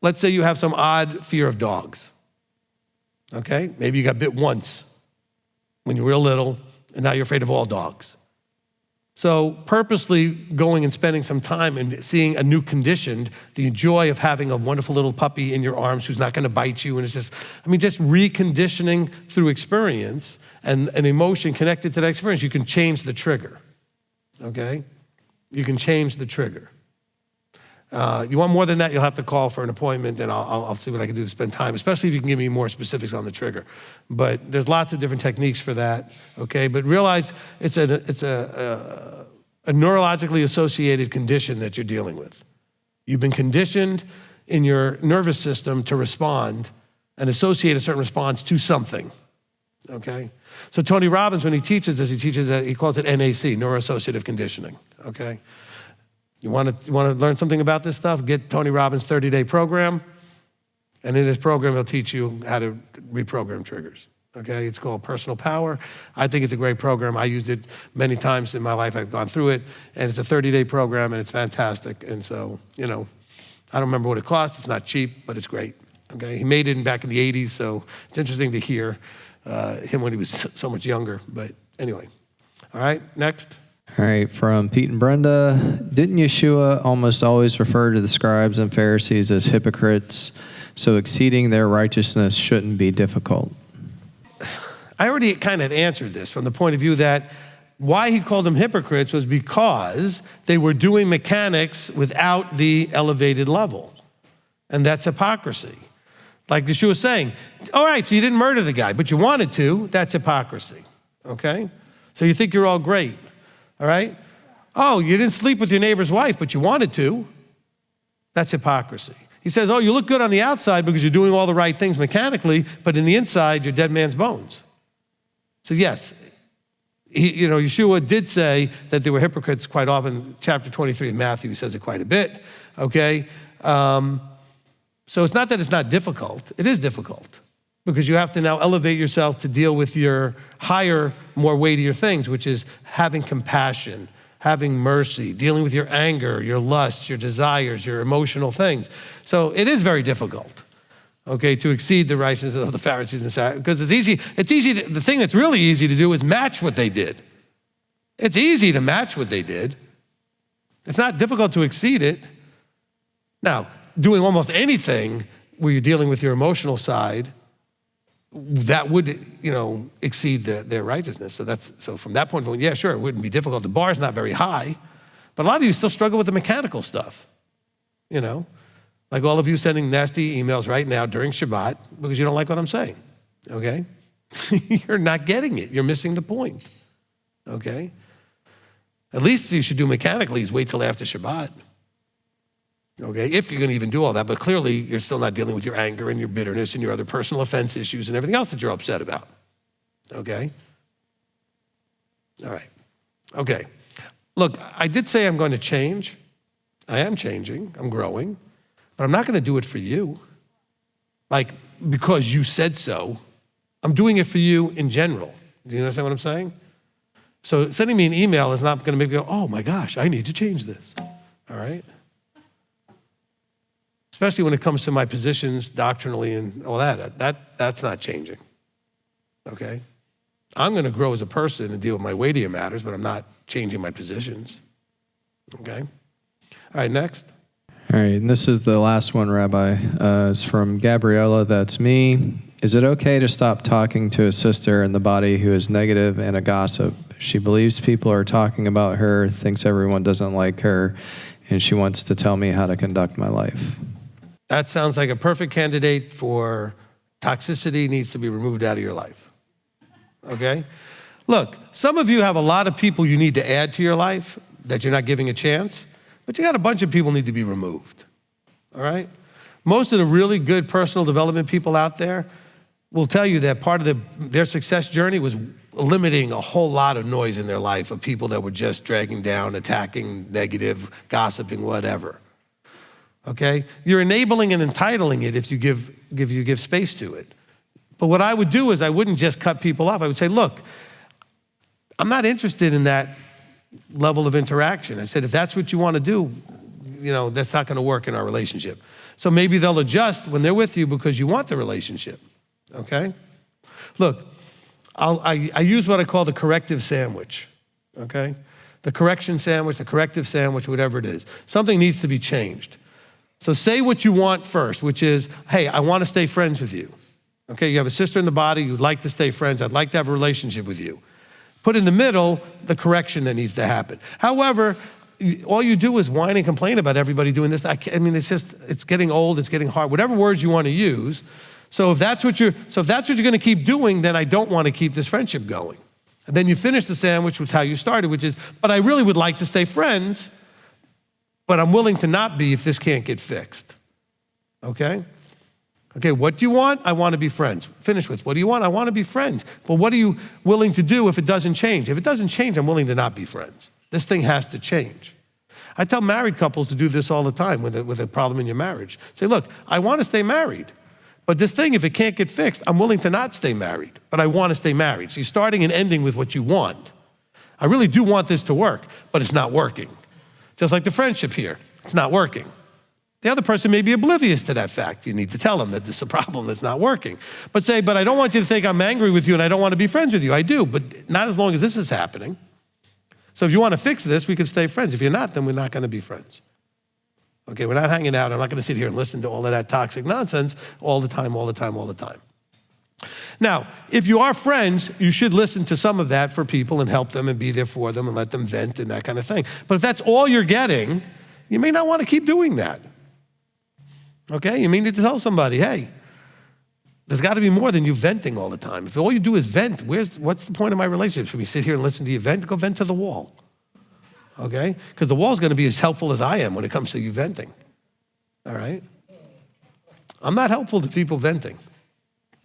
let's say you have some odd fear of dogs, okay? Maybe you got bit once when you were real little, and now you're afraid of all dogs. So purposely going and spending some time and seeing a new condition, the joy of having a wonderful little puppy in your arms who's not gonna bite you, and it's just reconditioning through experience and an emotion connected to that experience, you can change the trigger, okay? You can change the trigger. You want more than that, you'll have to call for an appointment and I'll see what I can do to spend time, especially if you can give me more specifics on the trigger. But there's lots of different techniques for that, okay? But realize it's a neurologically associated condition that you're dealing with. You've been conditioned in your nervous system to respond and associate a certain response to something, okay? So Tony Robbins, when he teaches this, he calls it NAC, neuro-associative conditioning, okay? You want to learn something about this stuff? Get Tony Robbins' 30-day program. And in his program, he'll teach you how to reprogram triggers. Okay, it's called Personal Power. I think it's a great program. I used it many times in my life. I've gone through it. And it's a 30-day program, and it's fantastic. And so, I don't remember what it costs. It's not cheap, but it's great. Okay, he made it back in the 80s, so it's interesting to hear him when he was so much younger. But anyway, all right, next. All right, from Pete and Brenda, didn't Yeshua almost always refer to the scribes and Pharisees as hypocrites, so exceeding their righteousness shouldn't be difficult? I already kind of answered this from the point of view that why he called them hypocrites was because they were doing mechanics without the elevated level, and that's hypocrisy. Like Yeshua was saying, all right, so you didn't murder the guy, but you wanted to, that's hypocrisy, okay? So you think you're all great. All right? Oh, you didn't sleep with your neighbor's wife, but you wanted to. That's hypocrisy. He says, oh, you look good on the outside because you're doing all the right things mechanically, but in the inside, you're dead man's bones. So yes, Yeshua did say that they were hypocrites quite often. Chapter 23 of Matthew, he says it quite a bit, okay? So it's not that it's not difficult. It is difficult because you have to now elevate yourself to deal with your higher, more weightier things, which is having compassion, having mercy, dealing with your anger, your lusts, your desires, your emotional things. So it is very difficult, okay, to exceed the righteousness of the Pharisees and Sadducees, because it's easy, the thing that's really easy to do is match what they did. It's easy to match what they did. It's not difficult to exceed it. Now, doing almost anything where you're dealing with your emotional side, that would, exceed their righteousness. So from that point of view, yeah, sure, it wouldn't be difficult. The bar is not very high, but a lot of you still struggle with the mechanical stuff, Like all of you sending nasty emails right now during Shabbat because you don't like what I'm saying, okay? You're not getting it. You're missing the point, okay? At least you should do mechanically is wait till after Shabbat. Okay, if you're going to even do all that, but clearly you're still not dealing with your anger and your bitterness and your other personal offense issues and everything else that you're upset about. Okay? All right. Okay. Look, I did say I'm going to change. I am changing. I'm growing. But I'm not going to do it for you. Like, because you said so. I'm doing it for you in general. Do you understand what I'm saying? So sending me an email is not going to make me go, oh my gosh, I need to change this. All right? Especially when it comes to my positions doctrinally and all that's not changing, okay? I'm going to grow as a person and deal with my weightier matters, but I'm not changing my positions, okay? All right, next. All right, and this is the last one, Rabbi. It's from Gabriella, that's me. Is it okay to stop talking to a sister in the body who is negative and a gossip? She believes people are talking about her, thinks everyone doesn't like her, and she wants to tell me how to conduct my life. That sounds like a perfect candidate for toxicity needs to be removed out of your life, okay? Look, some of you have a lot of people you need to add to your life that you're not giving a chance, but you got a bunch of people need to be removed, all right? Most of the really good personal development people out there will tell you that part of their success journey was eliminating a whole lot of noise in their life of people that were just dragging down, attacking, negative, gossiping, whatever. Okay? You're enabling and entitling it if you give space to it. But what I would do is I wouldn't just cut people off. I would say, look, I'm not interested in that level of interaction. I said, if that's what you want to do, that's not going to work in our relationship. So maybe they'll adjust when they're with you because you want the relationship. Okay? Look, I use what I call the corrective sandwich. Okay? The correction sandwich, the corrective sandwich, whatever it is. Something needs to be changed. So say what you want first, which is, hey, I want to stay friends with you. Okay, you have a sister in the body, you'd like to stay friends, I'd like to have a relationship with you. Put in the middle the correction that needs to happen. However, all you do is whine and complain about everybody doing this. I mean, it's getting old, it's getting hard, whatever words you want to use. So if that's what you're going to keep doing, then I don't want to keep this friendship going. And then you finish the sandwich with how you started, which is, but I really would like to stay friends, but I'm willing to not be if this can't get fixed. Okay? Okay, what do you want? I want to be friends. Finish with, what do you want? I want to be friends. But what are you willing to do if it doesn't change? If it doesn't change, I'm willing to not be friends. This thing has to change. I tell married couples to do this all the time with a problem in your marriage. Say, look, I want to stay married, but this thing, if it can't get fixed, I'm willing to not stay married, but I want to stay married. So you're starting and ending with what you want. I really do want this to work, but it's not working. Just like the friendship here, it's not working. The other person may be oblivious to that fact. You need to tell them that this is a problem that's not working. But say, but I don't want you to think I'm angry with you and I don't want to be friends with you. I do, but not as long as this is happening. So if you want to fix this, we can stay friends. If you're not, then we're not going to be friends. Okay, we're not hanging out. I'm not going to sit here and listen to all of that toxic nonsense all the time. Now, if you are friends, you should listen to some of that for people and help them and be there for them and let them vent and that kind of thing. But if that's all you're getting, you may not want to keep doing that. Okay, you may need to tell somebody, hey, there's got to be more than you venting all the time. If all you do is vent, what's the point of my relationship? Should we sit here and listen to you vent? Go vent to the wall. Okay? Because the wall's going to be as helpful as I am when it comes to you venting. All right? I'm not helpful to people venting.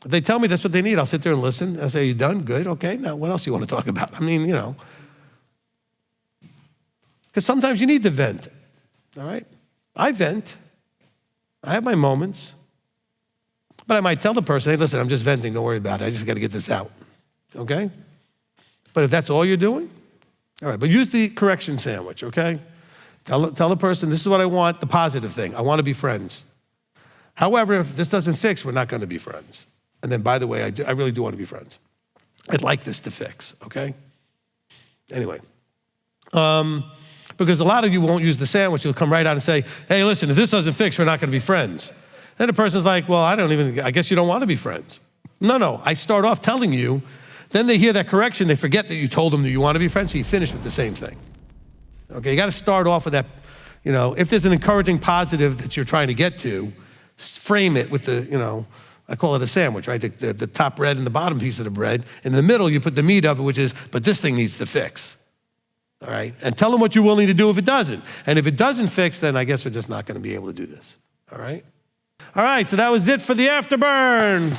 If they tell me that's what they need, I'll sit there and listen. I say, you done? Good. Okay. Now, what else do you want to talk about? I mean, because sometimes you need to vent. All right? I vent. I have my moments. But I might tell the person, hey, listen, I'm just venting. Don't worry about it. I just got to get this out. Okay? But if that's all you're doing, All right, but use the correction sandwich, okay? Tell the person, this is what I want, the positive thing. I want to be friends. However, if this doesn't fix, we're not going to be friends. And then, by the way, I really do want to be friends. I'd like this to fix, okay? Anyway. Because a lot of you won't use the sandwich. You'll come right out and say, hey, listen, if this doesn't fix, we're not going to be friends. Then the person's like, well, I guess you don't want to be friends. No, I start off telling you, then they hear that correction, they forget that you told them that you want to be friends, so you finish with the same thing. Okay, you got to start off with that, if there's an encouraging positive that you're trying to get to, frame it with the, I call it a sandwich, right? The top bread and the bottom piece of the bread. In the middle, you put the meat of it, which is, but this thing needs to fix. All right? And tell them what you're willing to do if it doesn't. And if it doesn't fix, then I guess we're just not going to be able to do this. All right? All right, so that was it for the Afterburn.